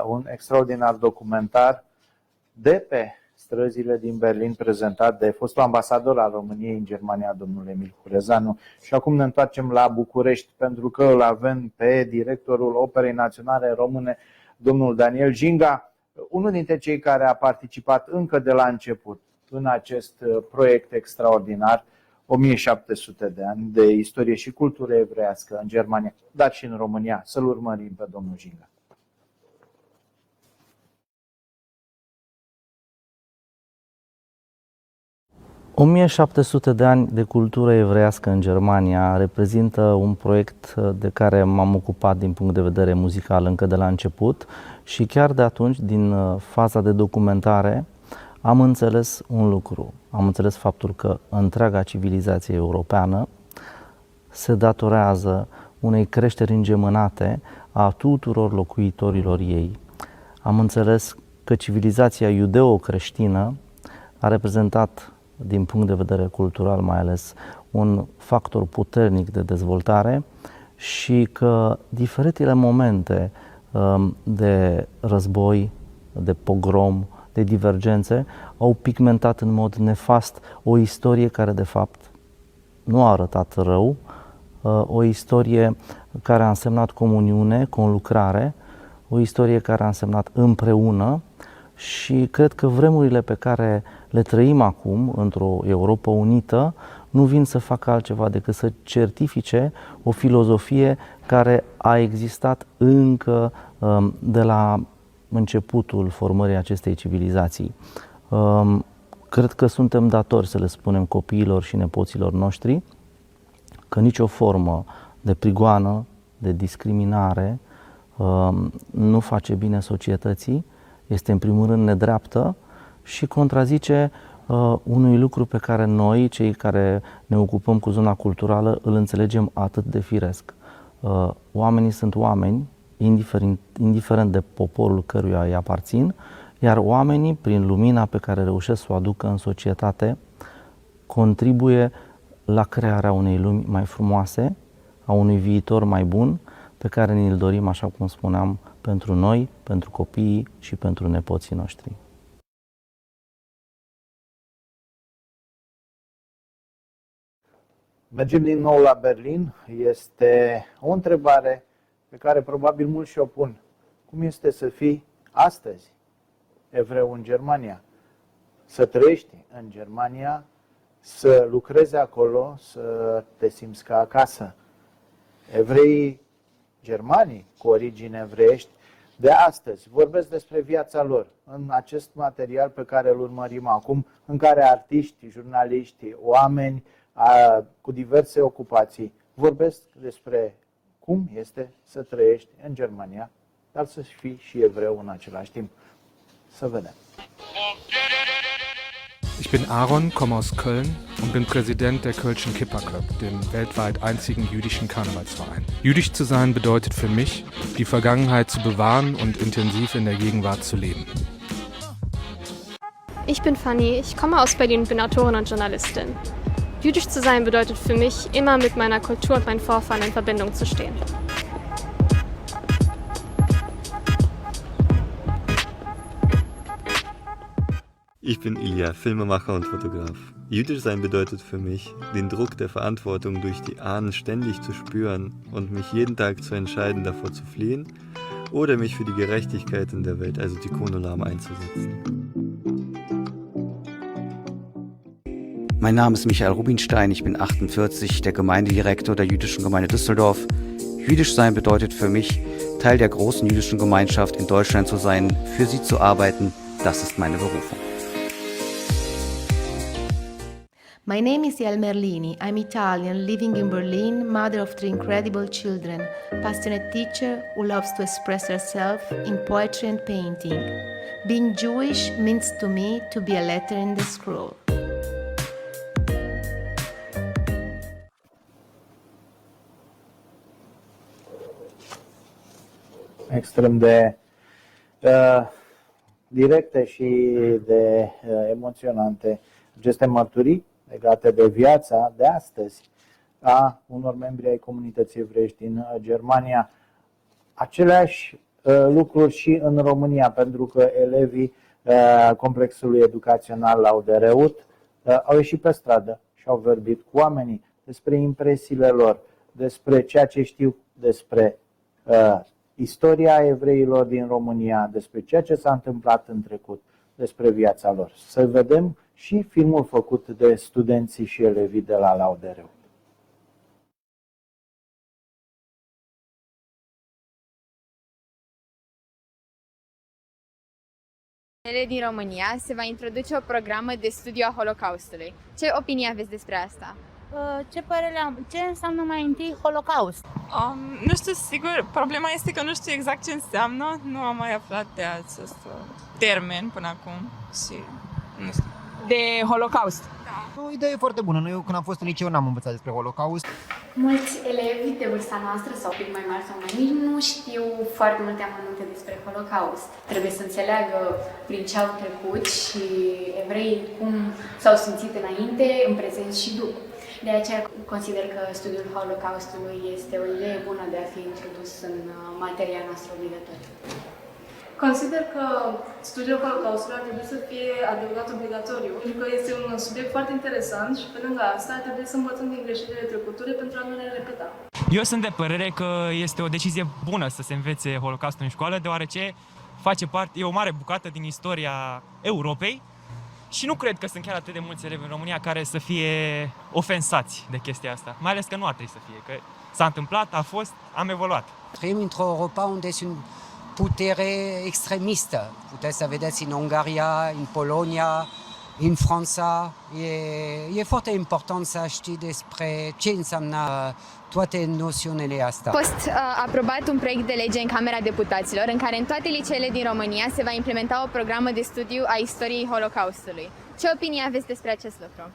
un extraordinar documentar de pe străzile din Berlin, prezentat de fostul ambasador al României în Germania, domnul Emil Hurezeanu. Și acum ne întoarcem la București, pentru că îl avem pe directorul Operei Naționale Române, domnul Daniel Jinga, unul dintre cei care a participat încă de la început în acest proiect extraordinar, 1700 de ani de istorie și cultură evreiască în Germania, dar și în România. Să-l urmărim pe domnul Jinga. – 1700 de ani de cultură evreiască în Germania reprezintă un proiect de care m-am ocupat din punct de vedere muzical încă de la început și chiar de atunci, din faza de documentare, am înțeles un lucru. Am înțeles faptul că întreaga civilizație europeană se datorează unei creșteri îngemânate a tuturor locuitorilor ei. Am înțeles că civilizația iudeo-creștină a reprezentat, din punct de vedere cultural mai ales, un factor puternic de dezvoltare și că diferitele momente de război, de pogrom, de divergențe au pigmentat în mod nefast o istorie care de fapt nu a arătat rău, o istorie care a însemnat comuniune, conlucrare, o istorie care a însemnat împreună. Și cred că vremurile pe care le trăim acum într-o Europa unită nu vin să facă altceva decât să certifice o filozofie care a existat încă de la începutul formării acestei civilizații. Cred că suntem datori să le spunem copiilor și nepoților noștri că nicio formă de prigoană, de discriminare nu face bine societății, este în primul rând nedreaptă și contrazice unui lucru pe care noi, cei care ne ocupăm cu zona culturală, îl înțelegem atât de firesc. Oamenii sunt oameni, indiferent de poporul căruia îi aparțin, iar oamenii, prin lumina pe care reușesc să o aducă în societate, contribuie la crearea unei lumi mai frumoase, a unui viitor mai bun, pe care ni-l dorim, așa cum spuneam, pentru noi, pentru copiii și pentru nepoții noștri. Mergem din nou la Berlin. Este o întrebare pe care probabil mulți și-o pun. Cum este să fii astăzi evreu în Germania? Să trăiești în Germania, să lucrezi acolo, să te simți ca acasă. evreii germanii cu origini evreiești de astăzi vorbesc despre viața lor în acest material pe care îl urmărim acum, în care artiști, jurnaliști, oameni cu diverse ocupații vorbesc despre cum este să trăiești în Germania, dar să fii și evreu în același timp. Să vedem. Ich bin Aaron, komme aus Köln und bin Präsident der Kölschen Kipperclub, dem weltweit einzigen jüdischen Karnevalsverein. Jüdisch zu sein bedeutet für mich, die Vergangenheit zu bewahren und intensiv in der Gegenwart zu leben. Ich bin Fanny, ich komme aus Berlin und bin Autorin und Journalistin. Jüdisch zu sein bedeutet für mich, immer mit meiner Kultur und meinen Vorfahren in Verbindung zu stehen. Ich bin Ilja, Filmemacher und Fotograf. Jüdisch sein bedeutet für mich, den Druck der Verantwortung durch die Ahnen ständig zu spüren und mich jeden Tag zu entscheiden, davor zu fliehen oder mich für die Gerechtigkeit in der Welt, also Tikkun Olam, einzusetzen. Mein Name ist Michael Rubinstein, ich bin 48, der Gemeindedirektor der Jüdischen Gemeinde Düsseldorf. Jüdisch sein bedeutet für mich, Teil der großen jüdischen Gemeinschaft in Deutschland zu sein, für sie zu arbeiten, das ist meine Berufung. My name is Yael Merlini. I'm Italian, living in Berlin, mother of 3 incredible children, passionate teacher who loves to express herself in poetry and painting. Being Jewish means to me to be a letter in the scroll. Extrem de directe și de emoționante aceste mărturii legate de viața de astăzi a unor membri ai comunității evreiești din Germania. Aceleași lucruri și în România, pentru că elevii complexului educațional Laudereut au ieșit pe stradă și au vorbit cu oamenii despre impresiile lor, despre ceea ce știu despre istoria evreilor din România, despre ceea ce s-a întâmplat în trecut, despre viața lor. Să vedem și filmul făcut de studenții și elevii de la Laudereut. Din România se va introduce o programă de studiu a Holocaustului. Ce opinie aveți despre asta? Ce părere am? Ce înseamnă mai întâi Holocaust? Nu știu sigur, problema este că nu știu exact ce înseamnă, nu am mai aflat de acest termen până acum și nu știu. De Holocaust. O idee foarte bună. Eu când am fost în liceu n-am învățat despre Holocaust. Mulți elevi de vârsta noastră sau un pic mai mari sau mai mici nu știu foarte multe amănunte despre Holocaust. Trebuie să înțeleagă prin ce au trecut și evreii cum s-au simțit înainte, în prezent și după. De aceea consider că studiul Holocaustului este o idee bună de a fi introdus în materia noastră obligatorie. Consider că studiul Holocaustului ar trebui să fie adăugat obligatoriu, pentru că este un subiect foarte interesant și pe lângă asta ar trebui să învățăm din greșelile trecutului pentru a nu le repeta. Eu sunt de părere că este o decizie bună să se învețe Holocaustul în școală, deoarece e o mare bucată din istoria Europei și nu cred că sunt chiar atât de mulți elevi în România care să fie ofensați de chestia asta, mai ales că nu ar trebui să fie, că s-a întâmplat, a fost, am evoluat. Trăim într-o Europa unde sunt putere extremistă. Puteți să vedeți în Ungaria, în Polonia, în Franța. E foarte important să știi despre ce înseamnă toate noțiunile astea. A fost aprobat un proiect de lege în Camera Deputaților în care în toate liceele din România se va implementa o programă de studiu a istoriei Holocaustului. Ce opinie aveți despre acest lucru?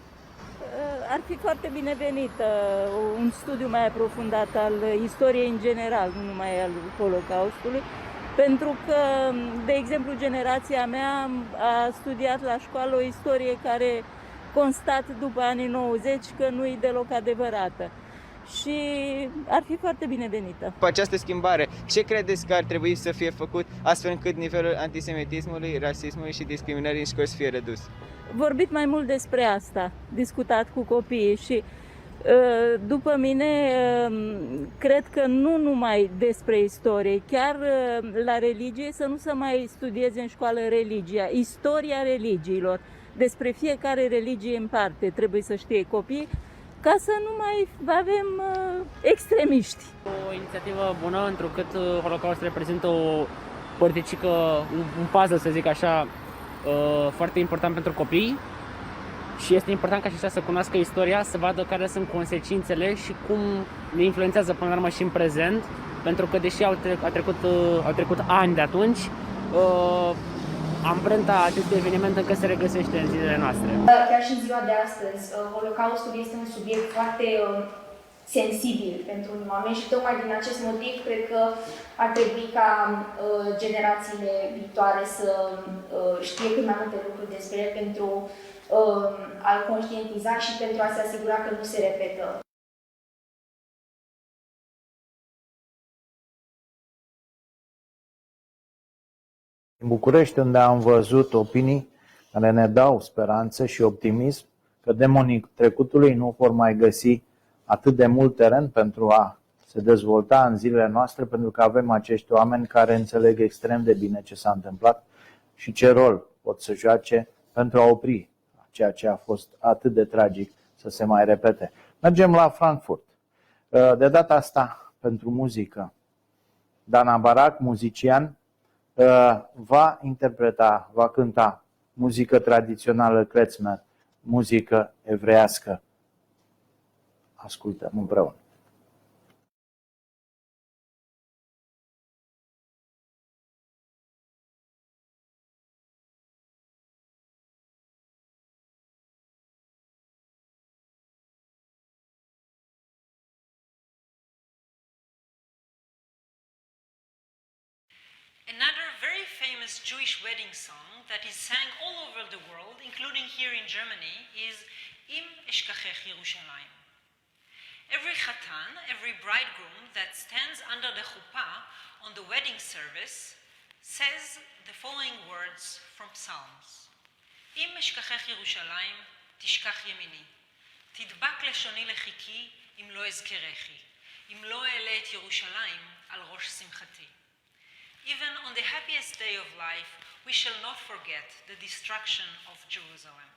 Ar fi foarte binevenit un studiu mai aprofundat al istoriei în general, nu numai al Holocaustului. Pentru că, de exemplu, generația mea a studiat la școală o istorie care constat după anii 90 că nu e deloc adevărată. Și ar fi foarte binevenită. Cu această schimbare, ce credeți că ar trebui să fie făcut astfel încât nivelul antisemitismului, rasismului și discriminării în școli să fie redus? Vorbit mai mult despre asta, discutat cu copiii și după mine, cred că nu numai despre istorie, chiar la religie, să nu se mai studieze în școală religia, istoria religiilor. Despre fiecare religie în parte trebuie să știe copiii, ca să nu mai avem extremiști. O inițiativă bună, întrucât Holocaust reprezintă o părticică, un puzzle, să zic așa, foarte important pentru copii și este important ca aceștia să cunoască istoria, să vadă care sunt consecințele și cum ne influențează până la urmă și în prezent, pentru că deși au trecut ani de atunci, amprenta acestui eveniment încă se regăsește în zilele noastre. Chiar și în ziua de astăzi, Holocaustul este un subiect foarte sensibil pentru unii oameni și tocmai din acest motiv cred că ar trebui ca generațiile viitoare să știe cât mai multe lucruri despre el pentru a-l conștientiza și pentru a se asigura că nu se repetă. În București, unde am văzut opinii care ne dau speranță și optimism că demonii trecutului nu vor mai găsi atât de mult teren pentru a se dezvolta în zilele noastre, pentru că avem acești oameni care înțeleg extrem de bine ce s-a întâmplat și ce rol pot să joace pentru a opri ceea ce a fost atât de tragic să se mai repete. Mergem la Frankfurt. De data asta, pentru muzică, Dana Barac, muzician, va interpreta, va cânta muzică tradițională klezmer, muzică evreiască. Ascultăm împreună. Another very famous Jewish wedding song that is sang all over the world, including here in Germany, is Im Eshkachech Yerushalayim. Every Chatan, every bridegroom that stands under the chuppah on the wedding service says the following words from Psalms. Im Eshkachech Yerushalayim tishkach yemini, tidbak leshoni lechiki im lo ezkerechi, im lo e'ele et Yerushalayim al rosh simchati. Even on the happiest day of life, we shall not forget the destruction of Jerusalem.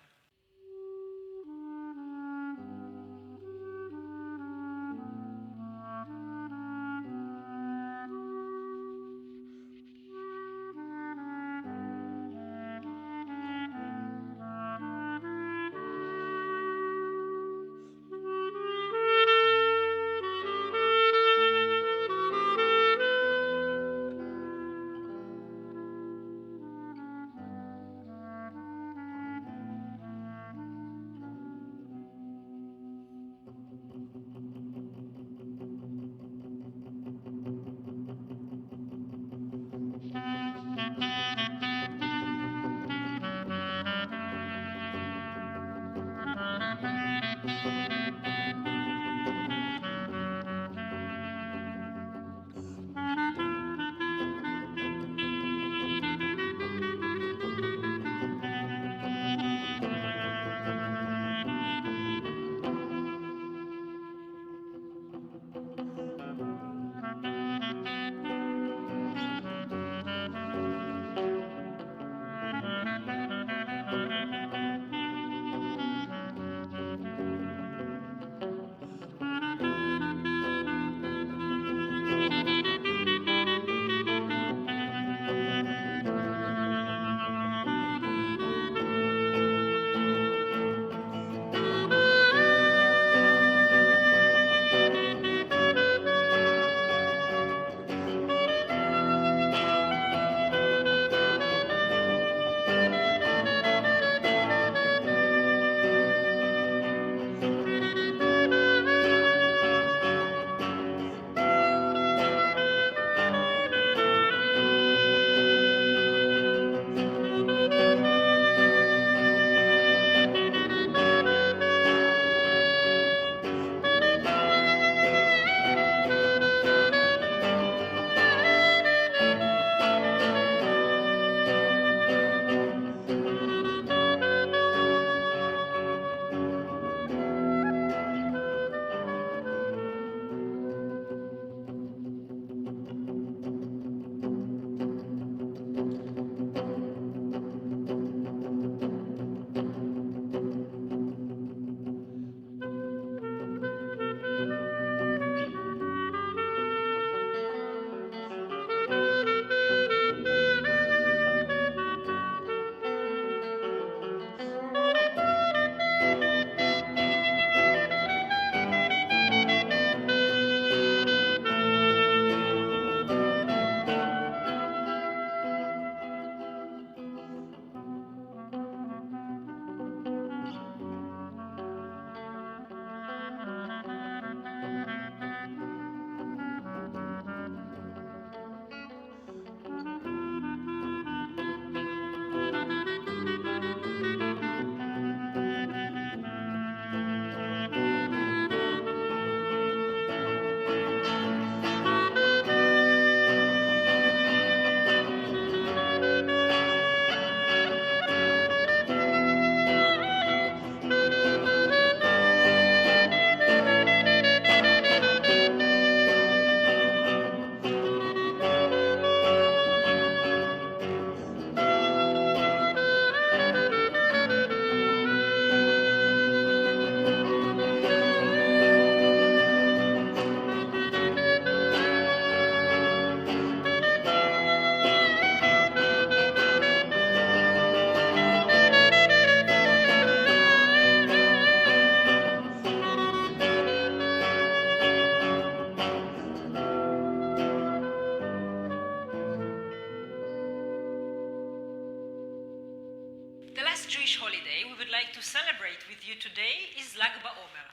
like to celebrate with you today is Lag BaOmer.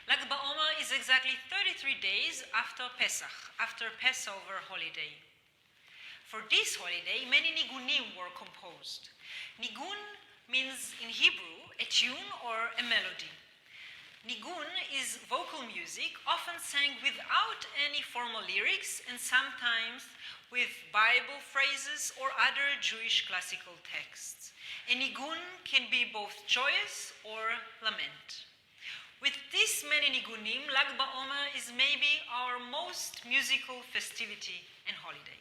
Lag BaOmer is exactly 33 days after Pesach, after Passover holiday. For this holiday, many nigunim were composed. Nigun means in Hebrew a tune or a melody. Nigun is vocal music, often sang without any formal lyrics and sometimes with Bible phrases or other Jewish classical texts. A nigun can be both joyous or lament. With this many nigunim, Lag BaOmer is maybe our most musical festivity and holiday.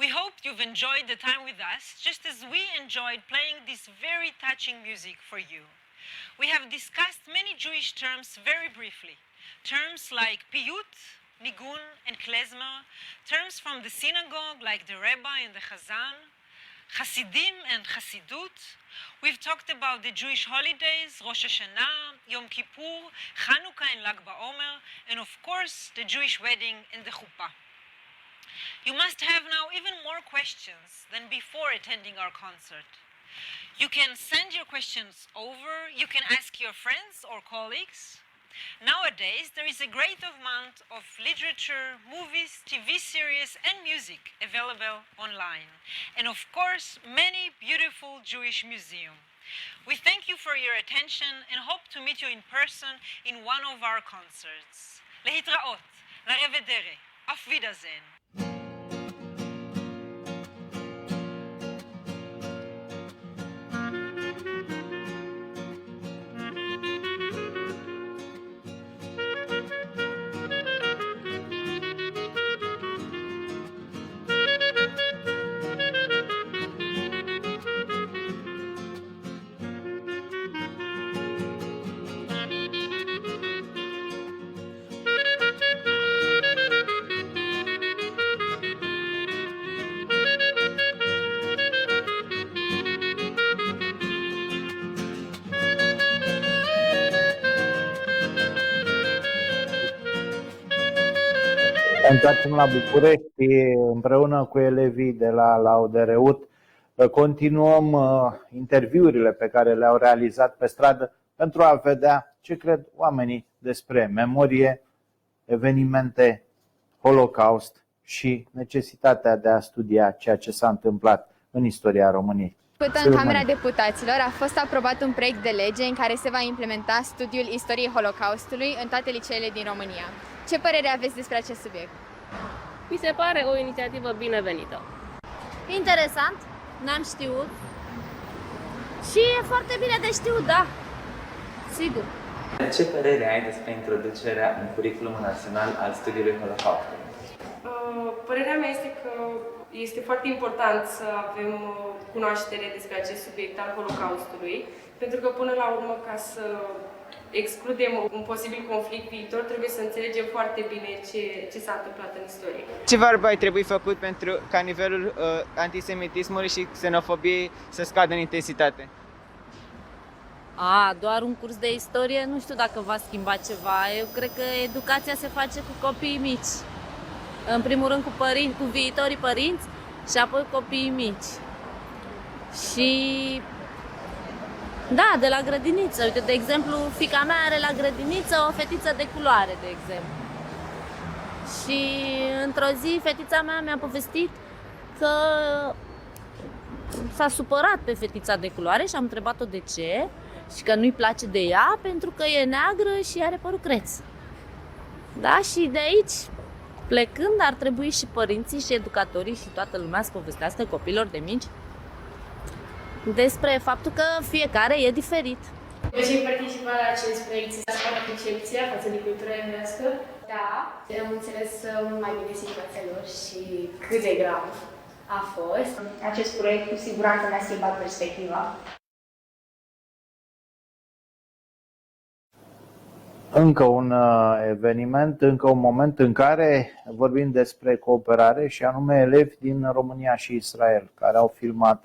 We hope you've enjoyed the time with us, just as we enjoyed playing this very touching music for you. We have discussed many Jewish terms very briefly. Terms like piyut, nigun, and klezmer, terms from the synagogue like the Rebbe and the Chazan, Hasidim and Hasidut. We've talked about the Jewish holidays, Rosh Hashanah, Yom Kippur, Hanukkah and Lag BaOmer, and of course the Jewish wedding and the chuppah. You must have now even more questions than before attending our concert. You can send your questions over, you can ask your friends or colleagues. Nowadays, there is a great amount of literature, movies, TV series, and music available online. And of course, many beautiful Jewish museums. We thank you for your attention and hope to meet you in person in one of our concerts. להתראות, לרבדרה, auf Wiedersehen. Ne întoarcem la București împreună cu elevii de la Laudereut. Continuăm interviurile pe care le-au realizat pe stradă pentru a vedea ce cred oamenii despre memorie, evenimente, Holocaust și necesitatea de a studia ceea ce s-a întâmplat în istoria României. În Camera Deputaților a fost aprobat un proiect de lege în care se va implementa studiul istoriei Holocaustului în toate liceele din România. Ce părere aveți despre acest subiect? Mi se pare o inițiativă binevenită. Interesant, n-am știut. Și e foarte bine de știut, da, sigur. Ce părere ai despre introducerea în curriculumul național al studiului Holocaustului? Părerea mea este că este foarte important să avem cunoaștere despre acest subiect al Holocaustului, pentru că până la urmă, ca să excludem un posibil conflict viitor, trebuie să înțelegem foarte bine ce s-a întâmplat în istorie. Ce va mai trebui făcut pentru ca nivelul antisemitismului și xenofobiei să scadă în intensitate? Doar un curs de istorie, nu știu dacă va schimba ceva. Eu cred că educația se face cu copiii mici. În primul rând cu viitorii părinți și apoi copiii mici. Și da, de la grădiniță. Uite, de exemplu, fiica mea are la grădiniță o fetiță de culoare, de exemplu. Și într-o zi fetița mea mi-a povestit că s-a supărat pe fetița de culoare și am întrebat-o de ce și că nu-i place de ea pentru că e neagră și are părul creț. Da, și de aici, plecând, ar trebui și părinții și educatorii și toată lumea să povestească copilor de mici despre faptul că fiecare e diferit. Deci ai participat la acest proiect, să scoată percepția față de cultura evrească? Da, am înțeles mult mai bine situația lor și cât de grav a fost. Acest proiect cu siguranță ne-a schimbat perspectiva. Încă un eveniment, încă un moment în care vorbim despre cooperare și anume elevi din România și Israel care au filmat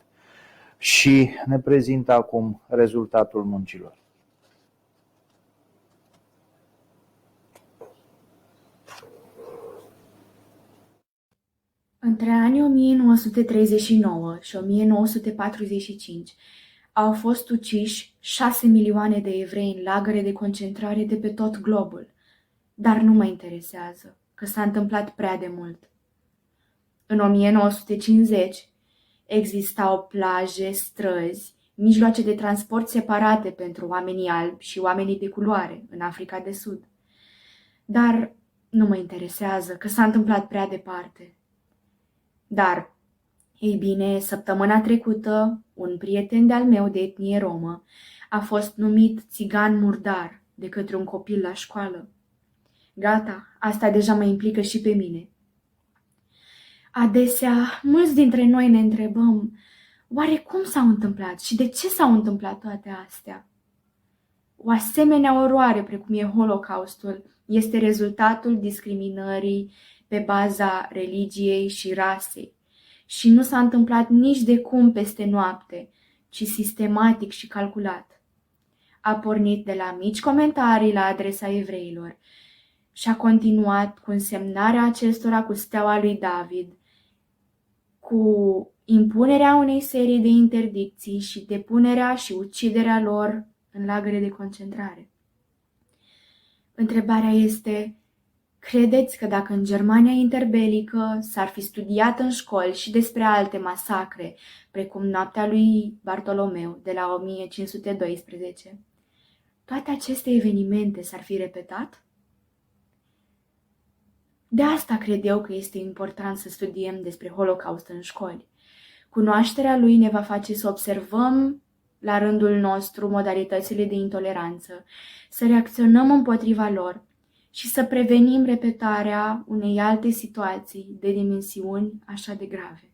și ne prezintă acum rezultatul muncilor. Între anii 1939 și 1945 au fost uciși 6 milioane de evrei în lagăre de concentrare de pe tot globul, dar nu mă interesează, că s-a întâmplat prea de mult. În 1950 existau plaje, străzi, mijloace de transport separate pentru oamenii albi și oamenii de culoare în Africa de Sud. Dar nu mă interesează, că s-a întâmplat prea departe. Dar, ei bine, săptămâna trecută, un prieten de-al meu de etnie romă a fost numit țigan murdar de către un copil la școală. Gata, asta deja mă implică și pe mine. Adesea, mulți dintre noi ne întrebăm, oare cum s-au întâmplat și de ce s-au întâmplat toate astea? O asemenea oroare precum e Holocaustul este rezultatul discriminării pe baza religiei și rasei și nu s-a întâmplat nici de cum peste noapte, ci sistematic și calculat. A pornit de la mici comentarii la adresa evreilor și a continuat cu însemnarea acestora cu steaua lui David, cu impunerea unei serii de interdicții și depunerea și uciderea lor în lagăre de concentrare. Întrebarea este, credeți că dacă în Germania interbelică s-ar fi studiat în școli și despre alte masacre, precum noaptea lui Bartolomeu de la 1512, toate aceste evenimente s-ar fi repetat? De asta cred eu că este important să studiem despre Holocaust în școli. Cunoașterea lui ne va face să observăm la rândul nostru modalitățile de intoleranță, să reacționăm împotriva lor și să prevenim repetarea unei alte situații de dimensiuni așa de grave.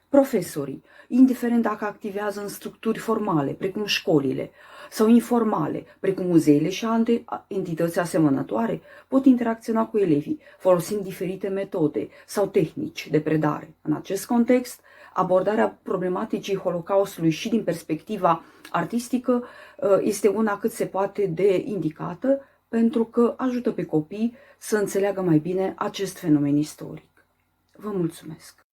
Profesorii, indiferent dacă activează în structuri formale, precum școlile, sau informale, precum muzeele și alte entități asemănătoare, pot interacționa cu elevii, folosind diferite metode sau tehnici de predare. În acest context, abordarea problematicii Holocaustului și din perspectiva artistică este una cât se poate de indicată, pentru că ajută pe copii să înțeleagă mai bine acest fenomen istoric. Vă mulțumesc!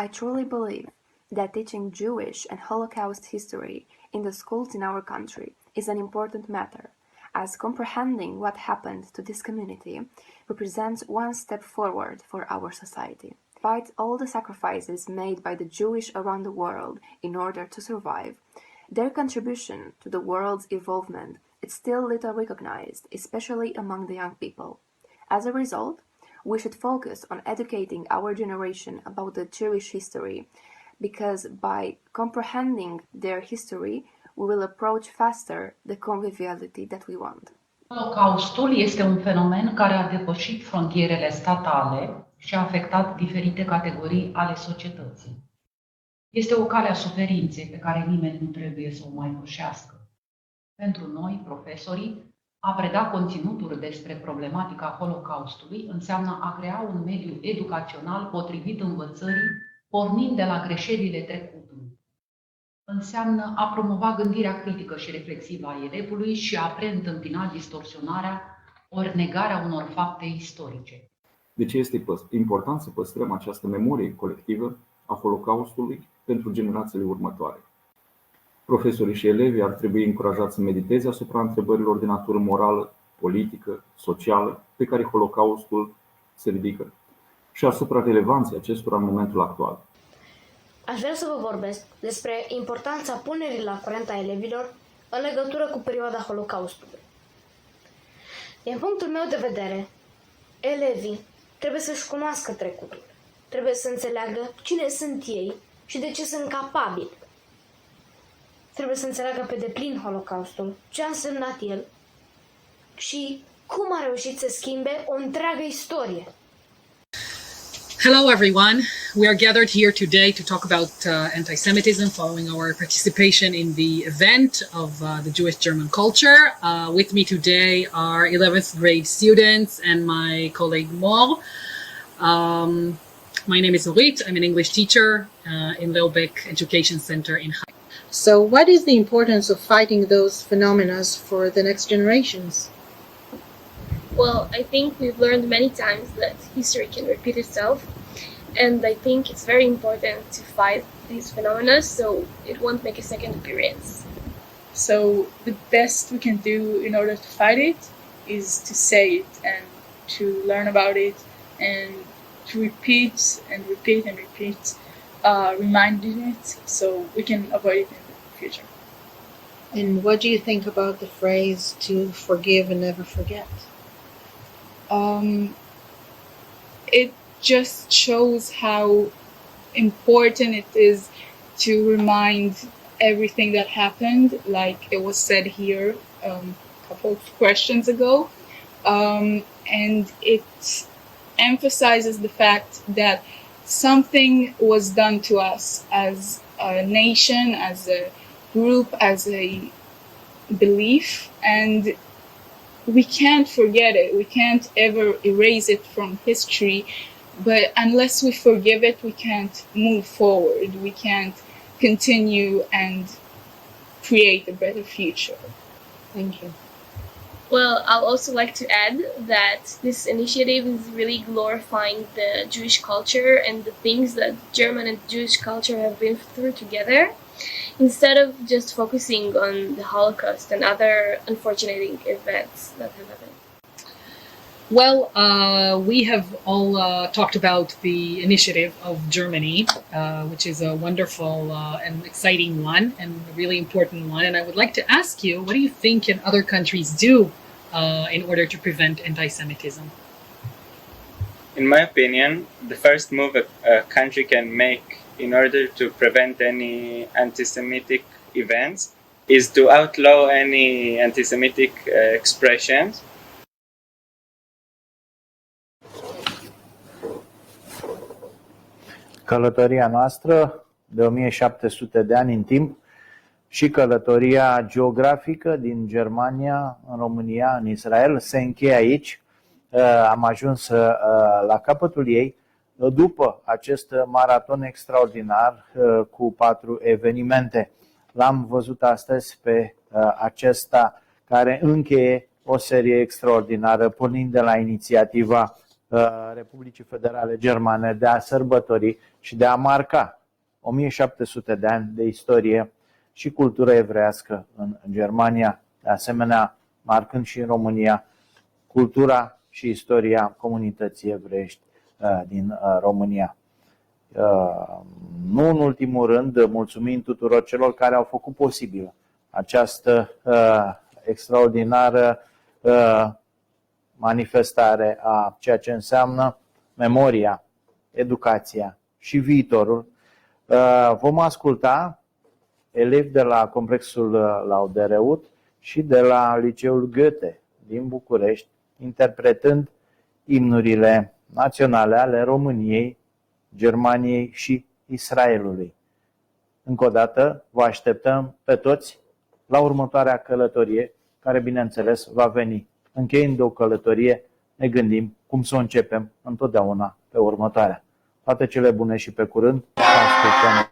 I truly believe that teaching Jewish and Holocaust history in the schools in our country is an important matter, as comprehending what happened to this community represents one step forward for our society. Despite all the sacrifices made by the Jewish around the world in order to survive, their contribution to the world's evolvement is still little recognized, especially among the young people. As a result, we should focus on educating our generation about the Jewish history, because by comprehending their history, we will approach faster the conviviality that we want. Holocaustul este un fenomen care a depășit frontierele statale și a afectat diferite categorii ale societății. Este o cale a suferinței pe care nimeni nu trebuie să o mai pășească. Pentru noi, profesorii, a preda conținuturi despre problematica Holocaustului înseamnă a crea un mediu educațional potrivit învățării, pornind de la greșelile trecutului. Înseamnă a promova gândirea critică și reflexivă a elevului și a preîntâmpina distorsionarea ori negarea unor fapte istorice. De ce este important să păstrăm această memorie colectivă a Holocaustului pentru generațiile următoare? Profesorii și elevii ar trebui încurajați să mediteze asupra întrebărilor de natură morală, politică, socială, pe care Holocaustul se ridică și asupra relevanței acestora în momentul actual. Aș vrea să vă vorbesc despre importanța punerii la curent a elevilor în legătură cu perioada Holocaustului. Din punctul meu de vedere, elevii trebuie să-și cunoască trecutul, trebuie să înțeleagă cine sunt ei și de ce sunt capabili. Trebuie să înțeleagă pe deplin Holocaustul, ce a însemnat el și cum a reușit să schimbe o întreagă istorie. Hello everyone, we are gathered here today to talk about anti-Semitism following our participation in the event of the Jewish German culture. With me today are 11th grade students and my colleague Mor. My name is Orit, I'm an English teacher in Leobeck Education Center in Haifa. So what is the importance of fighting those phenomena for the next generations? Well, I think we've learned many times that history can repeat itself, and I think it's very important to fight these phenomena so it won't make a second appearance. So the best we can do in order to fight it is to say it and to learn about it and to repeat and repeat and repeat, reminding it so we can avoid it in the future. And what do you think about the phrase to forgive and never forget? It just shows how important it is to remind everything that happened, like it was said here a couple of questions ago, and it emphasizes the fact that something was done to us as a nation, as a group, as a belief, and we can't forget it. We can't ever erase it from history, but unless we forgive it, we can't move forward. We can't continue and create a better future. Thank you. Well, I'll also like to add that this initiative is really glorifying the Jewish culture and the things that German and Jewish culture have been through together, instead of just focusing on the Holocaust and other unfortunate events that have happened. Well, we have all talked about the initiative of Germany, which is a wonderful and exciting one and a really important one. And I would like to ask you, what do you think can other countries do in order to prevent anti-Semitism? In my opinion, the first move a country can make in order to prevent any anti-Semitic events is to outlaw any anti-Semitic expressions. Călătoria noastră de 1700 de ani în timp și călătoria geografică din Germania în România, în Israel, se încheie aici. Am ajuns la capătul ei după acest maraton extraordinar cu 4 evenimente. L-am văzut astăzi pe acesta care încheie o serie extraordinară, pornind de la inițiativa Republicii Federale Germane de a sărbători și de a marca 1700 de ani de istorie și cultură evreiască în Germania, de asemenea marcând și în România cultura și istoria comunității evreiești din România. Nu în ultimul rând, mulțumim tuturor celor care au făcut posibil această extraordinară manifestare a ceea ce înseamnă memoria, educația și viitorul. Vom asculta elevi de la complexul Laudereut și de la Liceul Goethe din București, interpretând imnurile naționale ale României, Germaniei și Israelului. Încă o dată vă așteptăm pe toți la următoarea călătorie, care bineînțeles va veni. Încheiind o călătorie, ne gândim cum să o începem întotdeauna pe următoarea. Toate cele bune și pe curând. La care